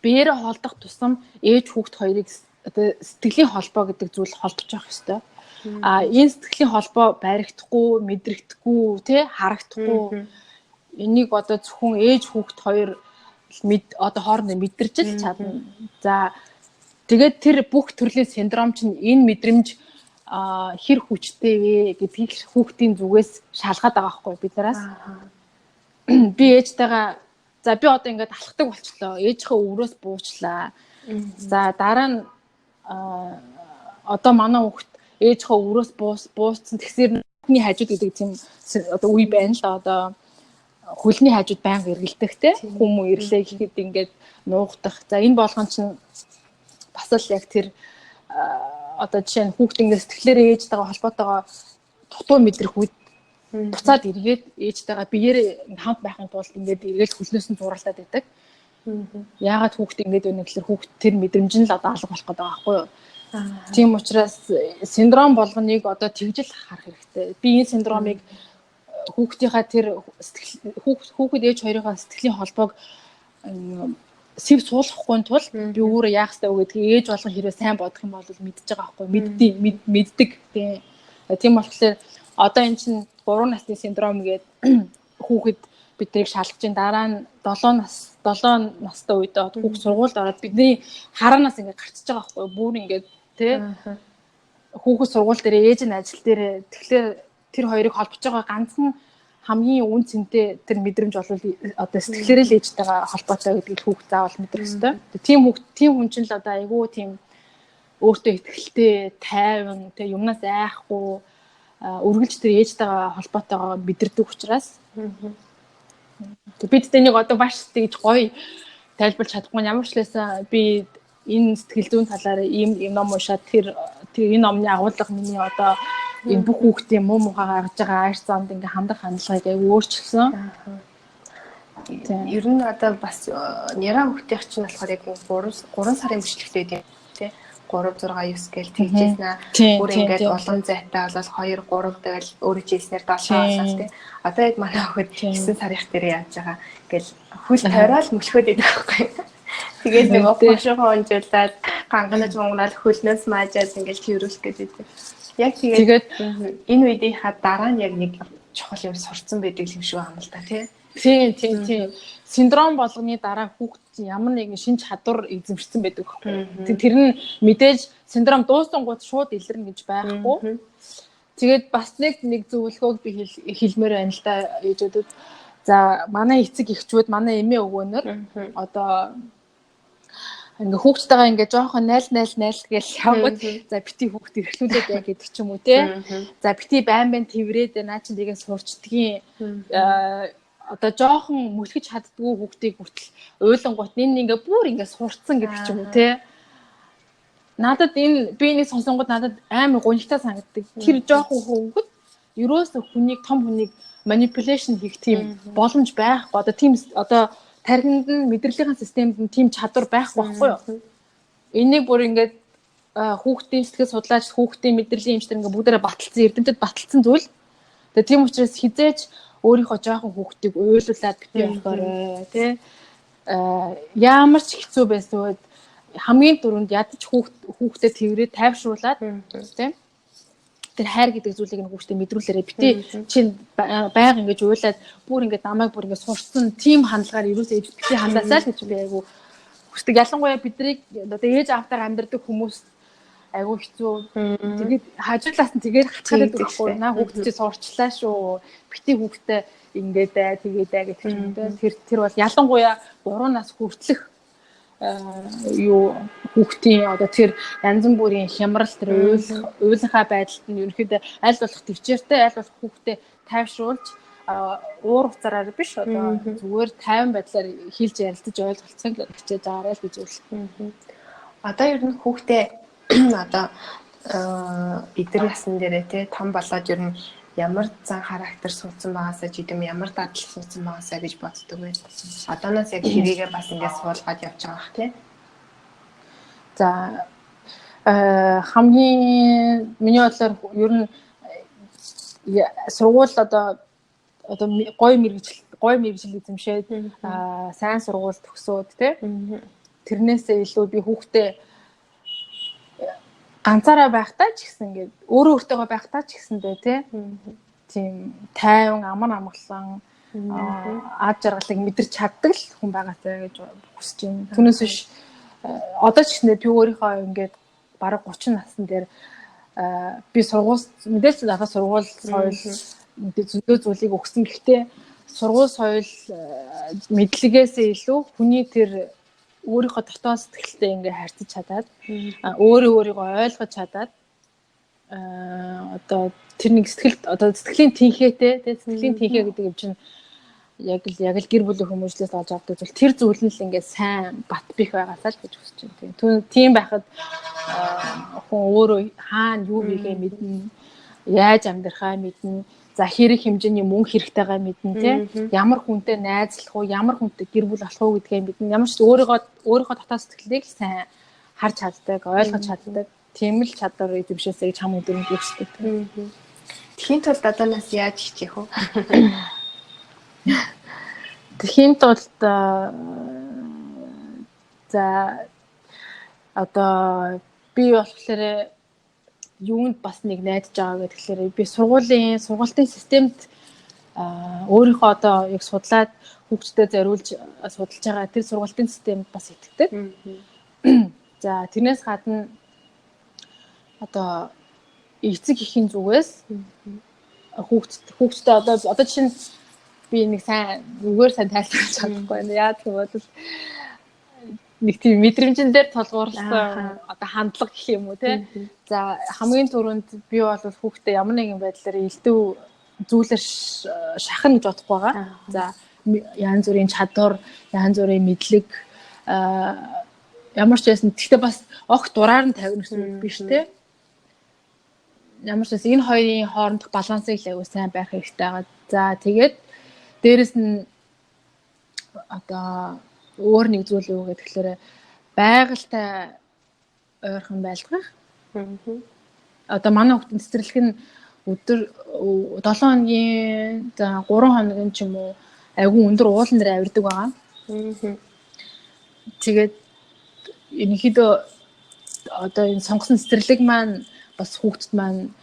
Speaker 2: биеэрээ холдох тусам ээж хүүхэд хоёрыг одоо сэтгэлийн холбоо гэдэг зүйл холдож явах ёстой. Энэ сэтгэлийн холбоо баригдахгүй, мэдрэгдэхгүй тий харагдахгүй. Энийг одоо зөвхөн ээж хүүхэд хоёр одоо хоорондоо мэдэрч л чадна. За тэгээд тэр бүх төрлийн синдром чинь энэ мэдрэмж хэр хүчтэй вэ гэдгийг хүүхдийн зүгээс шалгаад байгаа байхгүй бид нараас. Би ээжтэйгээ за би одоо ингээд алхдаг болчлоо. Ээжийнхээ өврөөс буучлаа. За дараа нь одоо манай хүүхд ээжийнхээ өрөөс бууссан тэгсээр хүний хажууд гэдэг тийм одоо үе байна л да. Одоо хөлний хажууд байнга эргэлдэх те хүмүүс ирлээ гэхэд ингээд нуугдах. За энэ болгон чинь бас л яг тэр одоо жишээ нь хүүхд ингээд сэтгэлээрээ ээжтэйгээ холбоотойгоо дутуу мэдрэх үед буцаад эргээд ээжтэйгээ биеэрээ хамт байхын тулд ингээд эргээд хөлнөөс нь зуралтаад байдаг. Яагаад хүүхд ингэж байна гэхээр хүүхд тэр мэдрэмж нь л одоо алга болох гэдэг байхгүй юу? Тийм учраас синдром болгоныг одоо тэгжил харах хэрэгтэй. Би энэ синдромыг хүүхдийнхаа тэр хүүхэд ээж хоёрын сэтгэлийн холбоог сэв суулгахгүй тул би өөрөө яах ёстой вэ гэдгийг ээж болгон хэрвээ сайн бодох юм бол мэдж байгаа байхгүй мэддэг тийм болохоор одоо эн чинь 3 насны синдром гэдэг хүүхэд биднийг шалгаж ин дараа нь 7 настай үед хүүхд сургуульд ороод бидний хараанаас ингээд гарчиж байгаа байхгүй бүр ингээд тий хүүхэд сургууль дээр ээж нь ажил дээр тэгэхээр тэр хоёрыг холбож байгаа ганцхан хамгийн үн цэнтэй тэр мэдрэмж бол одоо сэтгэлээрээ л ээжтэйгээ холбоотой гэдгийг хүүхд заавал мэдрэх ёстой. Тийм хүн чинь л одоо айгүй тийм өөртөө ихтэй тайван тэг юмнаас айхгүй үргэлж тэр ээжтэйгээ холбоотойгоо мэдэрдэг учраас бид тэнийг одоо маш тэгж гоё тайлбарлаж чадахгүй ямар ч лээсэн би энэ сэтгэл зүйн талаар ийм ном уншаад тэр энэ номны агуулга миний одоо энэ бүх хүүхдийн муу мухаа гаргаж байгаа айр зоонд ингээ хандах хандлагыг аяг өөрчилсөн.
Speaker 1: Ер нь одоо бас яра хүүхдийн чинь болохоор яг 3 сарын бичлэгтэй байдаг тий 3 6 9 гээл тэгжээснэ бүр ингээд олон зайтай бол 2 3 тэгэл өөрөө жийснээр 7 болоос тий одоо яг манай хүүхэд 9 сарын дээр яаж байгаа гэл хөл тойрол мөлхөөд байдаг байхгүй. Тэгээд нэг опошоо онжуулаад ганганаж монгонал хөлнөөс маажаас ингээд тэрүүлэх гэдэг. Яг тэгээд энэ үеийнхаа дараа нь яг нэг чухал юм сурцсан байдаг юм шиг байна л да тий. Тийм. Синдром болгоны дараа хүүхд ямар нэгэн шин чадвар эзэмшсэн байдаг байхгүй. Тэр нь мэдээж синдром дуусангууд шууд илэрнэ гэж байхгүй. Тэгээд бас нэг зөвлөгөөг би хэлмээр байна л да ээжүүдэд. За манай эцэг эхчүүд манай эмээ өвгөнөр одоо ингээ хүүхдтэйгээ ингээ жоохон найл гэж яваад за бити хүүхд эрхлүүлээд яа гэдэг ч юм уу те. За бити байн тэрврээд наа чин тэгээ сурчдгийн одоо жоохон мөлхөж чаддгүй хүүхдийг хүртэл уйлангууд энэ ингээ бүр ингээ сурцсан гэдэг ч юм уу те. Надад энэ би нэг сонсонгууд надад амар гонигтай санагддаг. Тэр жоохон хүүхэд ерөөсө том хүнийг manipulation хийх тийм боломж байхгүй. Одоо тийм одоо тархинд нь мэдрэлийн системд нь тийм чадвар байхгүй байхгүй юу? Энийг бүр ингээд хүүхдийн сэтгэл судлаач хүүхдийн мэдрэлийн эмчтэр ингээд бүгдээрээ баталсан эрдэмтэд баталсан зүйл. Тэгээ тийм учраас хизээч өөрийнхөө жоохон хүүхдийг уйлуулад битгий болохоор тий ямар ч хэцүү байсан үед хамгийн дөрөнд ядаж хүүхдэд тэрврээ тайвшруулад тий тэр хайр гэдэг зүйлийг хүүхдэд мэдрүүлээрээ битээ чинь байнга ингэж уйлаад бүр ингэж намайг бүр ингэж сурцсан тийм хандлагаар ерөөсөө битээ хандаасаа л гэж би айгу хүсдэг. Ялангуяа биднийг одоо ээж аавтайгаар амьдардаг хүмүүс айгу хэцүү. Тэгээд хажуулаас нь тэгээд хацгаад байхгүй наа хүүхд чи сурчлаа шүү. Битээ хүүхдэд ингээд тэгээд гэх юм те. Тэр бол ялангуяа 3 нас хүртэлх юу хүүхдийн одоо тэр янз бүрийн хямрал тэр уйлахаа байдалд нь ерөнхийдөө аль болох төвчээртэй аль болох хүүхдэд тайвшруулж уур уцаараар биш одоо зүгээр тайван байдлаар хэлж ярилцаж ойлголцохыг хичээж байгаарай л гэж үзлээ. Одоо ер нь хүүхдээ одоо эдгээр насн дээрээ те том болоод ер нь ямар зан характер суудсан байгаасаа ч гэдэм ямар дадал суудсан байгаасаа гэж боддог байх. Одооноос яг тэрийгээ бас ингээд суулгаад явж байгаа бах тий.
Speaker 2: За хамгийн миний бодлоор ер нь сургууль одоо гоё мэргэжил эзэмшээд сайн сургууль төгсөөд тий. Тэрнээсээ илүү би хүүхдээ ганцаараа байхдаа ч гэсэн ингээд өөрөө өөртөөгөө байхдаа ч гэсэндээ тийм тайван амар амгалан ад жаргалыг мэдэрч чаддаг л хүн байгаасаа гэж хүсэж байна. Түүнээс биш одоо ч гэсэн би өөрийнхөө ингээд бараг 30 насны дээр би сургууль мэдээж надад сургууль соёл зөндөө зүйлийг өгсөн. Гэхдээ сургууль соёл мэдлэгээс илүү хүний тэр өөрийнхөө дотоод сэтгэлтэй ингээ харьцаж чадаад өөрийгөө ойлгож чадаад одоо тэр нэг сэтгэлд одоо сэтгэлийн тэнхээтэй тий сэтгэлийн тэнхээ гэдэг юм чинь яг л гэр бүлийн хүмүүжлээс олж авдаг зүйл тэр зүйл нь л ингээ сайн бат бих байгаасаа л гэж хүсэж байна. Тийм байхад хүн өөрөө хаана юу хийгээ мэднэ, яаж амьдрахаа мэднэ, за хэрэг хэмжээний мөнгө хэрэгтэйгээ мэднэ тий ямар хүнтэй найзлах уу, ямар хүнтэй гэр бүл болох уу гэдгээ мэднэ. Ямар ч өөрийнхөө дотоод сэтгэлийг сайн харж чаддаг, ойлгож чаддаг. Тийм л чадвар эзэмшээсэй гэж хамгийн өдөр нь хүсдэг.
Speaker 1: Тэхийн тулд одоо нас яаж хичээх вэ?
Speaker 2: Тэхийн тулд за одоо би болохоор юунд бас нэг найдаж байгаа гэхээр би сургуулийн системд өөрийнхөө одоо яг судлаад хүүхдэд зориулж судалж байгаа тэр сургуулийн системд бас итгэдэг. За тэрнээс гадна одоо эцэг эхийн зүгээс хүүхдэд одоо жишээ нь би нэг зүгээр сайн тайлбарлаж чадахгүй байна. Яа гэх юм бол нэг тийм мэдрэмжэн дээр толгуурласан одоо хандлага гэх юм уу те. За хамгийн түрүүнд би бол хүүхдэд ямар нэгэн байдлаар элдв зүйлэр шахна гэж бодохгүй байгаа. За янз бүрийн чадвар, янз бүрийн мэдлэг ямар ч байсан гэхдээ бас огт дураар нь тавина гэсэн үг биш те. Ямар ч байсан энэ хоёрын хоорондох балансыг л аягүй сайн байх хэрэгтэй байгаа. За тэгээд дээрэс нь одоо өөр нэг зүйл юу гэдэг тэгэхээр байгальтай ойрхон байлгах. Одоо манай хүүхдийн цэцэрлэг нь өдөр 7 хоногийн за 3 хоногийн ч юм уу айгүй өндөр уулан дээр авирдаг байгаа. Тэгээд ерөнхийдөө одоо энэ сонгосон цэцэрлэг маань бас хүүхдэд маань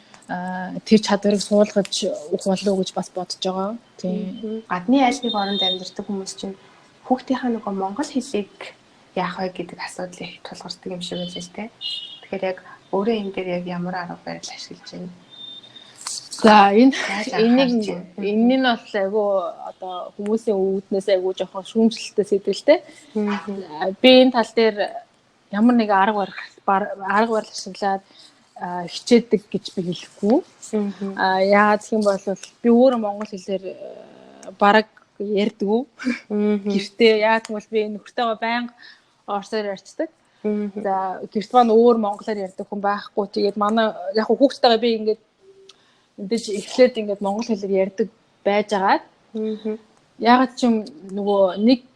Speaker 2: тэр чадварыг суулгаж өгөх болов уу гэж бас бодож байгаа. Тийм.
Speaker 1: Гадны аль нэг оронд амьдардаг хүмүүс чинь хүүхдийнхаа нөгөө монгол хэлийг яах вэ гэдэг асуудал их тулгардаг юм шиг байна л те. Тэгэхээр яг өөрөө энэ дээр яг ямар арга барил ашиглаж байна.
Speaker 2: За энэ нь бол айгүй одоо хүмүүсийн үүднээс айгүй жоохон шүүмжлэлтэй сэдвэлтэй. Би энэ тал дээр ямар нэг арга барил ашиглаад хичээдэг гэж би хэлэхгүй. Яагаад гэх юм бол би өөрөө монгол хэлээр бараг ярьдгүй. Гэртээ яагаад гэвэл би нөхөртөөгөө байнга орсоор ярьцдаг. За гэрт маань өөр монголоор ярьдаг хүн байхгүй. Тэгээд манай яг хүүхдтэйгээ би ингээд мэдээж эхлээд ингээд монгол хэлээр ярьдаг байж агаад. Яагаад ч юм нөгөө нэг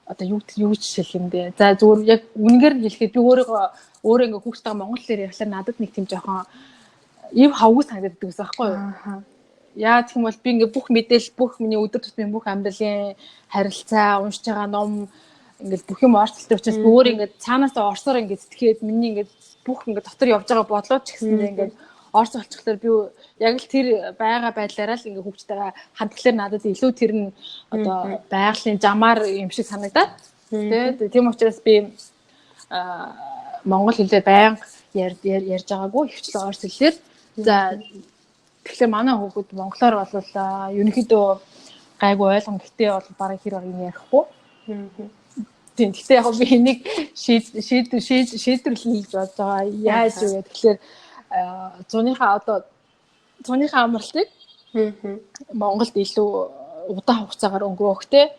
Speaker 2: одоо юу ч хэлэх юм бэ. За зүгээр яг үнээр нь хэлэхэд би өөрөө ингээд хүүхдтэйгээ монгол хэлээр ярьхлаар надад нэг тийм жоохон ив хавгүй санагддаг гэсэн байхгүй юу? Яа гэх юм бол би ингээд бүх мэдээлэл бүх миний өдөр тутмын бүх амьдралын харилцаа, уншиж байгаа ном ингээд бүх юм орцолтой учраас би өөрөө ингээд цаанаасаа орсоор ингээд сэтгэхэд миний ингээд бүх ингээд дотор явж байгаа бодлоо ч гэсэн ингээд орц болчихлоор би яг л тэр байгаа байдлаараа л ингээд хүүхдтэйгээ хандхлаар надад илүү тэр нь одоо байгалийн замаар юм шиг санагдаад. Тийм учраас би монгол хэлээр байнга ярьж байгаагүй хвчлэн орц хэлээр. За тэгэхээр манай хүүхэд монголоор бол ерөнхийдөө гайгүй ойлгоно. Гэтээ бол бараг хэр барыг ярихгүй. Тийм. Гэтээ яг би энийг шийдвэрлэж бодож байгаа. Яаж вэ гэхээр зуныхаа амралтыг Монголд илүү удаан хугацаагаар өнгөрөөх те.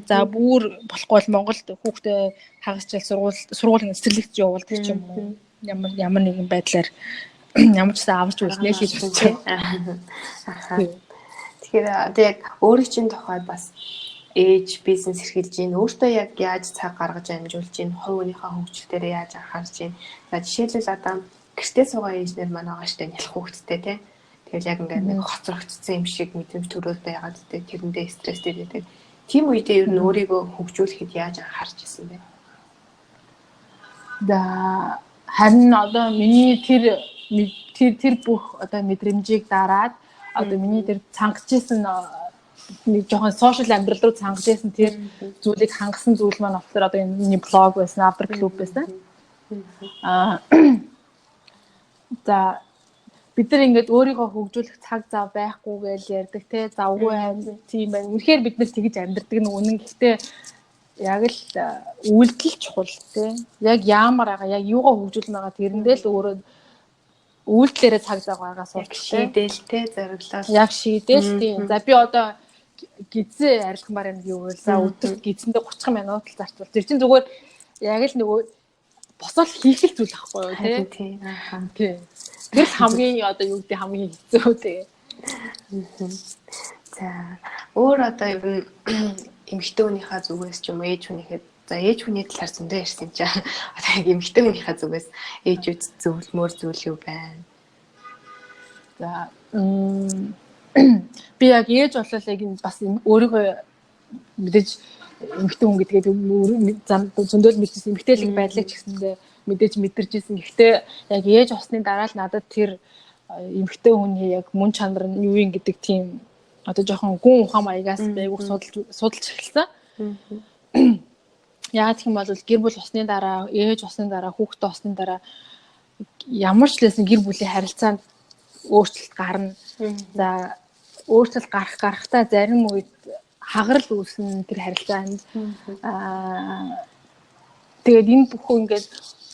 Speaker 2: За бүр болохгүй бол Монголд хүүхдээ хагасчил сургуулийн цэцэрлэгт явуулдаг ч юм уу. Ямар нэгэн байдлаар ямар ч сан аварч үлснээ хийж байна.
Speaker 1: Тэгэхээр одоо яг өөрийн чинь тухайд бас ээж бизнес эрхэлж гин өөртөө яг яаж цаг гаргаж амжуулж гин хувь өөрийнхөө хөгжил дээр яаж анхаарч гин. За жишээлбэл одоо гэртээ суугаа ээжнэр маань байгаа штэ нялх хөгжтэй тий. Тэгэл яг ингээд нэг хоцрогдсон юм шиг мэдрэмж төрөөд байгаад тий тэрэндээ стресстэй байдаг. Тийм үедээ ер нь өөрийгөө хөгжүүлэхэд яаж анхаарч ирсэн бэ?
Speaker 2: За харин одоо миний тэр бүх одоо мэдрэмжийг дараад одоо миний тэр цангаж исэн нэг жоохон сошиал амьдрал руу цангаж исэн тэр зүйлийг хангасан зүйл маань болохоор одоо энэ миний блог байсан, автор клуб байсан. За бид нар ингээд өөрийгөө хөгжүүлэх цаг зав байхгүй гэж ярьдаг те завгүй хайм тийм байна. Үнэхээр бид нар тэгж амьдрдаг нэг үнэн. Гэхдээ яг л үйлдэл чухал тий. Яг яамаар байгаа, яг юугаа хөгжүүлнэ байгаа тэрэндээ л өөрөө үйлдэлээрээ цаг зав гаргаж
Speaker 1: Яг
Speaker 2: суулттай.
Speaker 1: шийдэлтэй зориглол.
Speaker 2: Яг шийдэл тийм. За би одоо гизээ арилгамаар юм гэвэл за өдөрт гизэндээ 30 минут л зарцуул. Тэр чинь зүгээр яг л нөгөө босоод хийх л зүйл ахгүй юу тий.
Speaker 1: Тийм. Ахаа.
Speaker 2: Тийм. Тэр хамгийн одоо юу гэдэг хамгийн хэцүү тий.
Speaker 1: За өөр одоо ер нь эмэгтэй хүнийхээ зүгээс ч юм уу ээж хүнийхээ за ээж хүний талаар зөндөө ярьсан чинь одоо яг эмэгтэй хүнийхээ зүгээс ээжүүд зөвлөмөр зүйл юу байна?
Speaker 2: За би яг ээж болол яг бас өөрийгөө мэдээж эмэгтэй хүн гэдгээд зөндөл мэдсэн эмэгтэйлэг байдлыг ч гэсэндээ мэдээж мэдэрчээсэн. Гэхдээ яг ээж усны дараа л надад тэр эмэгтэй хүний яг мөн чанар нь юу юм гэдэг тийм одоо жоохон гүн ухаан маягаас байгууг судалж эхэлсэн. Яг гэх юм бол гэр бүл усны дараа, ээж усны дараа, хүүхдээ усны дараа ямар ч лсэн гэр бүлийн харилцаанд өөрчлөлт гарна. За өөрчлөлт гарахтаа зарим үед хагарал үүснэ тэр харилцаанд. Тэгээд энэ бүхэн ингээд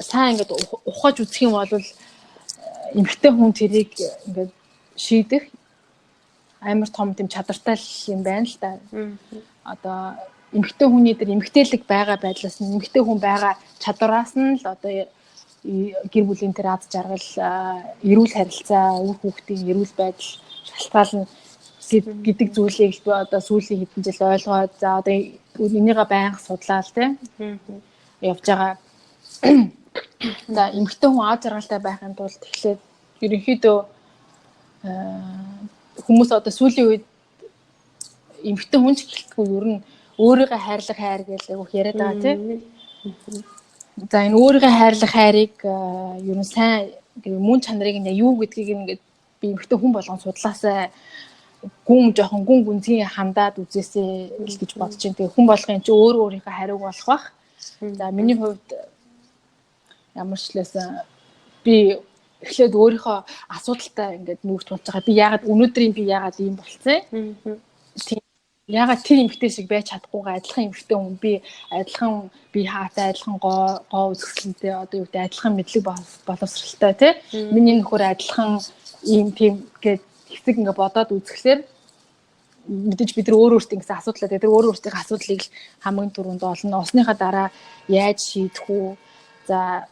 Speaker 2: сайн ингээд ухаж үзэх юм бол эмэгтэй хүн тэрийг ингээд шийдэх амар том тийм чадвартай юм байна л да. Одоо эмэгтэй хүний дээр эмэгтэйлэг байгаа байдлаас нь эмэгтэй хүн байгаа чадвараас нь л одоо гэр бүлийн тэр аз жаргал, эрүүл харилцаа, үр хүүхдийн эрүүл байдал шалтгаална гэдэг зүйлийг би одоо сүүлийн хэдэн жил ойлгоод за одоо энийгээ байнга судлаад тийм явж байгаа. За эмэгтэй хүн аз жаргалтай байхын тулд тэгэхээр ерөнхийдөө хүмүүс одоо сүүлийн үед эмэгтэй хүн ч гэлтгүй ер нь өөрийгөө хайрлах хайр гэж айгүйх яриад байгаа тийм. За энэ өөрийгөө хайрлах хайрыг ер нь сайн мөн чанарыг нь юу гэдгийг ингээд би эмэгтэй хүн болгон судлаасаа жоохон гүн гүнзгий хандаад үзээсэй гэж бодож байна. Тэгээ хүн болгон чи өөрийнхөө хариуг болох бах. За миний хувьд ямар ч лээсэн би эхлээд өөрийнхөө асуудалтай ингээд нүгт болж байгаа. Би яагаад өнөөдрийн би яагаад ийм болцсон? Тийм яагаад тэр эмэгтэй шиг байж чадахгүйгаа адилхан эмэгтэй хүн би адилхан би хаатай адилхан гоо үзэсгэлэнтэй одоо юу гэдэг адилхан мэдлэг боловсралтай тий миний нөхөр адилхан ийм тийм гээд хэсэг ингээ бодоод үзэхлээр мэдээж бид нар өөрөөсөө ингэсэн асуудлаа тэр өөрөөсөө асуудлыг хамгийн түрүүнд олно. Осныхаа дараа яаж шийдэх үү? За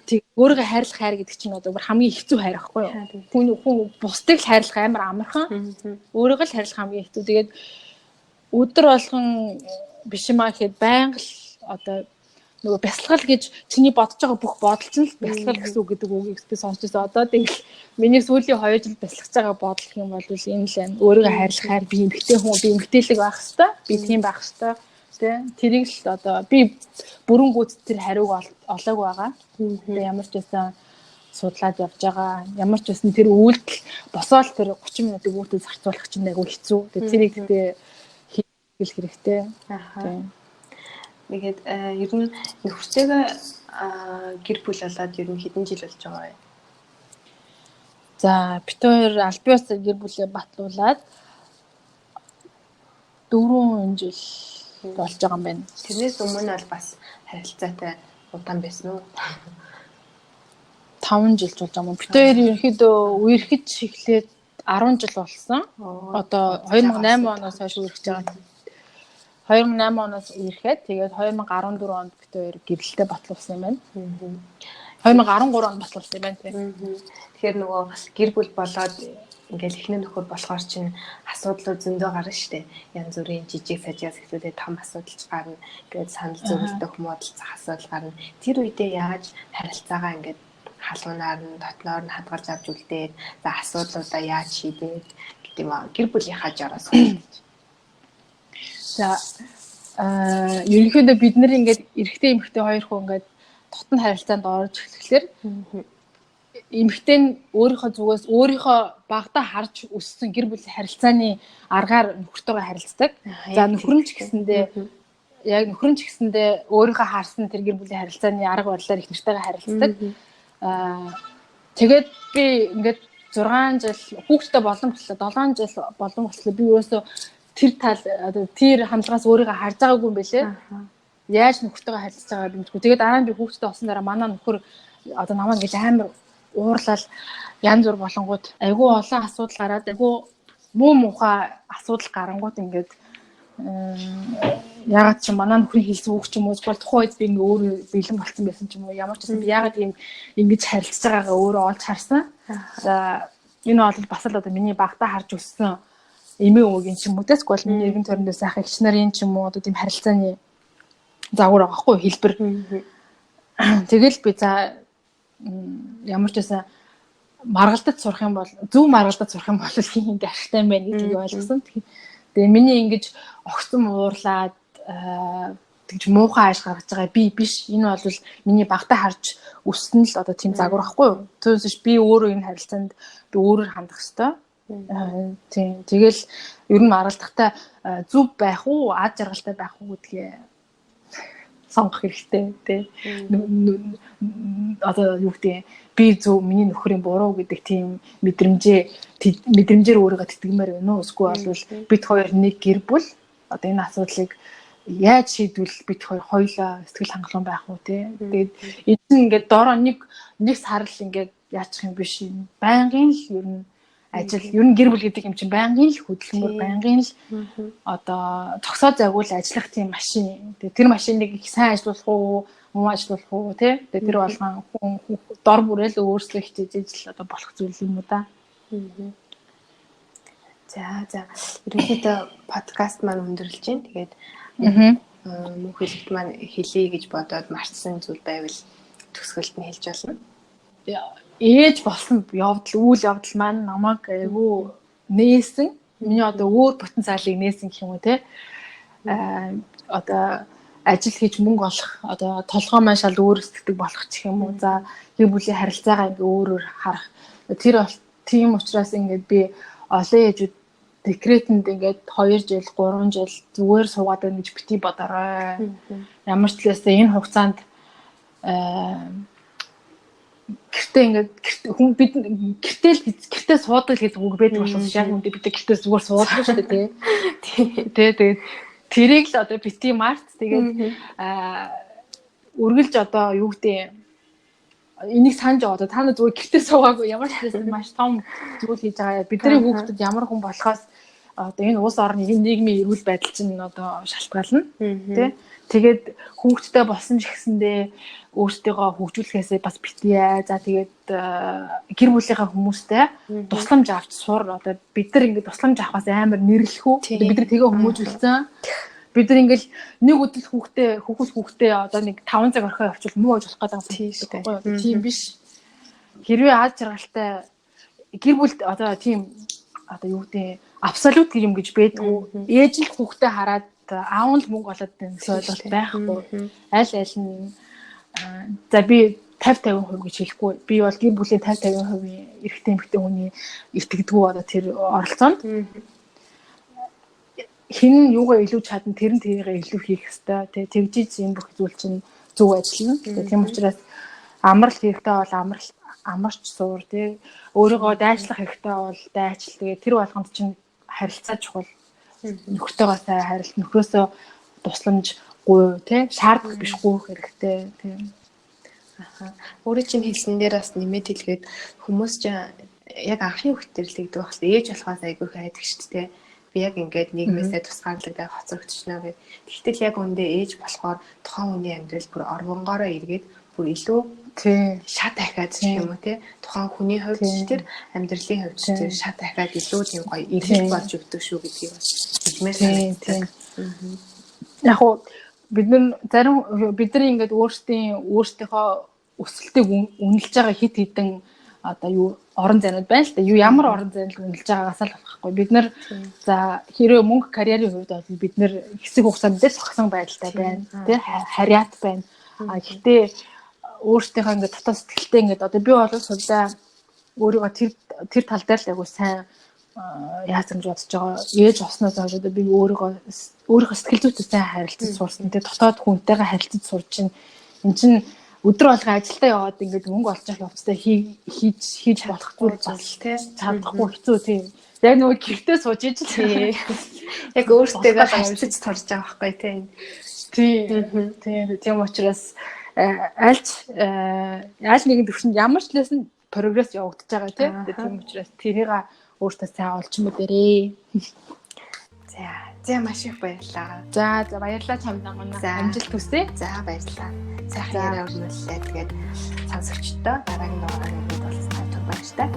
Speaker 2: тэг өөрийгөө хайрлах хайр гэдэг чинь одоо хамгийн хэцүү хайр ахгүй юу? Хүн бусдыг л хайрлах амар амархан. Өөрийгөө л хайрлах хамгийн хэцүү. Тэгээд өдөр болгон биш юмаа гэхэд байнга л одоо нөгөө бясалгал гэж чиний бодож байгаа бүх бодол чинь л бясалгал гэсэн үг гэдэг үгийг би сонсч байсан. Одоо тэгэл миний сүүлийн 2 жил бясалгаж байгаа бодол юм бол энэ л байна. Өөрийгөө хайрлах хайр би эмэгтэй хүн би эмэгтэйлэг байх хэвээр би тийм байх хэвээр тий тэрийг л одоо би бүрэн гүйц тэр хариуг олоог байгаа. Тэгээ ямар ч байсан судлаад явж байгаа. Ямар ч байсан тэр үйлдэл босоод тэр 30 минутыг үйлдэл зарцуулах чинь айгүй хэцүү. Тэгээ тэрийг тэгтээ хийх хэрэгтэй.
Speaker 1: Тэгээд ер нь нөхөртэйгээ гэр бүл болоод ер нь хэдэн жил болж байгаа вэ?
Speaker 2: За бид хоёр аль биес гэр бүлээ батлуулаад 4 жил болж байгаа юм байна.
Speaker 1: Тэрнээс өмнө бол бас харилцаатай удаан байсан уу?
Speaker 2: 5 жил болж байгаа юм. Бид хоёр ерөнхийдөө үерхэж эхлээд 10 жил болсон. Одоо 2008 оноос хойш үерхэж байгаа. 2008 оноос ирэхэд тэгээд 2014 онд бид хоёр гэрлэлтэд батлуулсан юм байна. 2013 онд батлуулсан юм байна тийм.
Speaker 1: Тэгэхээр нөгөө гэр бүл болоод ингээл эхнэр нөхөр болохоор чинь асуудлууд зөндөө гарна штэ. Янз бүрийн жижиг сажигаас эхлүүлээд том асуудал гарна. Ингээд санал зөвлөлтөх модалцах асуудал гарна. Тэр үедээ яаж харилцаагаа ингээд халуунаар нь дотноор нь хадгалж авч үлдээд за асуудлуудаа яаж шийдээд гэдэг юм аа. Гэр бүлийнхаа жараас хэлж.
Speaker 2: За ерөнхийдөө бид нар ингээд эрэгтэй эмэгтэй хоёр хүн ингээд дотн харилцаанд орж эхлэхлээр эмэгтэй нь өөрийнхөө зүгээс өөрийнхөө багтаа харж өссөн гэр бүлийн харилцааны аргаар нөхөртөөгөө харилцдаг. За нөхөр нь ч гэсэндээ яг нөхөр нь ч гэсэндээ өөрийнхөө харсан тэр гэр бүлийн харилцааны арга барилаар их нартайгаа харилцдаг. Тэгээд би ингээд 6 жил хүүхдтэй болон боллоо 7 жил болон боллоо би өөрөөсөө тэр тал одоо тэр хандлагаас өөрийгөө харж байгаагүй юм бэлээ. Яаж нөхөртөөгөө харилцаж байгаа юм бэ? Тэгээд дараа нь би хүүхдтэй болсон дараа манай нөхөр одоо намайг гэж амар уурлал янз бүр болонгууд айгүй олон асуудал гараад айгүй муу муухай асуудал гарангууд ингээд ягаад ч манай нөхрийн хэлсэн үг ч юм уу бол тухайн үед би ингээ өөрөө бэлэн болсон байсан ч юм уу ямар ч юм би ягаад ийм ингэж харилцаж байгаагаа өөрөө олж харсан. За энэ бол бас л одоо миний багтаа харж өссөн эмээ өвгийн ч юм уу тэсгүй миний эргэн тойронд сайхан эгч нарын ч юм уу одоо тийм харилцааны загвар байгаа хгүй хэлбэр. Тэгэл би за ямар ч байсан маргалдаж сурах юм бол зөв маргалдаж сурах юм бол хин ингэ ашигтай байна гэдгийг ойлгосон. Тэгээ миний ингэж огцом уурлаад тэгж муухай ааш гаргаж байгаа би биш. Энэ бол миний багтаа харж өссөн л одоо тийм загвар байхгүй юу? Түүнээс би өөрөө энэ харилцаанд би өөрөөр хандах ёстой. Тийм. Тэгэл ер нь маргалдахдаа зөв байх уу, аз жаргалтай байх уу гэдгийг сонгох хэрэгтэй тий. Одоо юу гэдэг би зөв миний нөхрийн буруу гэдэг тийм мэдрэмжээр өөрийгөө тэтгэмээр байна уу? Эсвэл бол бид хоёр нэг гэр бүл одоо энэ асуудлыг яаж шийдвэл бид хоёулаа сэтгэл хангалуун байх уу тий. Тэгээд энэ ингээд дороо нэг сар л ингээд яачих юм биш юм. Байнгын л ер нь ажил ер нь гэр бүл гэдэг юм чинь байнгын л хөдөлмөр байнгын л одоо зогсоо загвал ажиллах тийм машин. Тэр машиныг их сайн ажиллуулах уу, муу ажиллуулах уу тий. Тэр болгон дор бүрэл өөрсдөө хичээж л одоо болох зүйл юм уу да.
Speaker 1: За ерөнхийдөө подкаст маань өндөрлж байна. Тэгээд мөн хэлэлт маань хэлье гэж бодоод марцсан зүйл байвал төгсгөлд нь хэлж болно. Ээж болсон үйл явдал маань намайг айгүй нээсэн. Миний одоо өөр потенциалыг нээсэн гэх юм уу те. Одоо ажил хийж мөнгө олох, одоо толгой маань шал өөрсдөгдөг болох ч юм уу. За гэр бүлийн харилцаагаа ингээ өөрөөр харах. Тэр бол тийм учраас ингээд би олон ээжүүд декретэнд ингээд 2 жил, 3 жил зүгээр суугаад байна гэж бити бодорой. Ямар ч талаасаа энэ хугацаанд гэртээ ингээд хүн бид гэртээ суудаг гэдэг үг байдаг болохоос яг үнэндээ бид гэртээ зүгээр суудаг шүү дээ тий. Тэгээд тэрийг л одоо бити март тэгээд үргэлж одоо юу гэдэг энийг санаж одоо та нар зүгээр гэртээ суугаагүй ямар ч байсан маш том зүйл хийж байгаа. Бидний хүүхдэд ямар хүн болохоос одоо энэ улс орны нийгмийн эрүүл байдал чинь одоо шалтгаална тий. Тэгээд хүүхдтэй болсон ч гэсэндээ өөртөө хөгжүүлэхээсээ бас битгий. За тэгээд гэр бүлийнхаа хүмүүстэй тусламж авч сур. Одоо бид нар ингээд тусламж авахаас амар нэрлэх үү? Бид нар тэгээ хүмүүжүүлсэн. Бид нар ингээд нэг өдөр хүүхдээ одоо нэг 5 цаг орхио явуул муу аж болох гэдэг тийм биш. Хэрвээ аз жаргалтай гэр бүлд одоо тийм одоо юу гэдэг абсолют юм гэж байдгүй. Ээж л хүүхдээ хараад аав л мөнгө олоод байна гэсэн ойлголт байхгүй. Аль нь за би 50% гэж хэлэхгүй. Би бол гэр бүлийн 50% эрэгтэй эмэгтэй хүний итгэдэггүй одоо тэр оролцоонд хин юугаа илүү чадна тэр нь тэрийгээ илүү хийх хэрэгтэй. Тэгжиж энэ бүх зүйл чинь зөв ажиллана. Тийм учраас амралт хэрэгтэй бол амарч суур тий. Өөрийгөө дайчлах хэрэгтэй бол дайчил. Тэгээ тэр болгонд чинь харилцаа чухал. Нөхөртөөгөө сайн харилт, нөхрөөсөө тусламж гуй тий. Шаардах биш гуйх хэрэгтэй тий. Өөрөө чинь хэлсэн дээр бас нэмээд хэлгээд хүмүүс чинь яг анхны хөвтөрлөгдөг багс ээж болохоос айгүй их айдаг шүү дээ. Би яг ингээд нийгмээсээ тусгаарлагдаад хоцрогдчихно гэв. Тэгтэл яг үндэ ээж болохоор тухайн хүний амьдрал бүр орвонгоороо эргээд бүр илүү шат дахиад юм уу те тухайн хүний хувьд ч тэр амьдралын хувьд ч тэр шат дахиад илүү тийм гоё эргэж болж өгдөг шүү гэдгийг бас хэлмээр санагддаг. Яг уу бид нар ингээд өөрсдийнхөө өсөлтийг үнэлж байгаа хит хитэн одоо юу орон зайнууд байна л да. Ямар орон зайд үнэлж байгаагаас л болохгүй. Бид нар за хэрэв мөнгө карьерийн хувьд бол бид нар хэсэг хугацаанд дээр согсон байдалтай байна. Тэ харьяат байна. Гэхдээ өөртөөхөө ингээд дотоод сэтгэлтэй ингээд одоо би бол судаа өөрийгөө тэр тал дээр л айгу сайн яасан гэж бодож байгаа. Ээж осноос хойш одоо би өөрийнхөө сэтгэл зүйтэй сайн харилцаж сурсан. Тэгээ дотоод хүнтэйгээ харилцаж сурч чинь эн чинь өдөр болгон ажилдаа яваад ингээд мөнгө олж явах явцдаа хийж болох зүйл бас тий чадахгүй хэцүү тий. Яг нөгөө гэртээ сууж иж л Яг өөртөө харьцаж турж байгаа байхгүй тийм.
Speaker 2: Тийм учраас аль нэгэн төвшөнд ямар ч лсэн прогресс явагдаж байгаа тийм учраас тэрийг өөртөө сайн олж мэдэрээ.
Speaker 1: За маш их баярлалаа.
Speaker 2: За баярлалаа чамд амжилт хүсье.
Speaker 1: За баярлалаа. Сайхан яриа өрнүүллээ. Тэгээд сонсогчдоо дараагийн дугаараар ирээд уулзсан тур баяртай.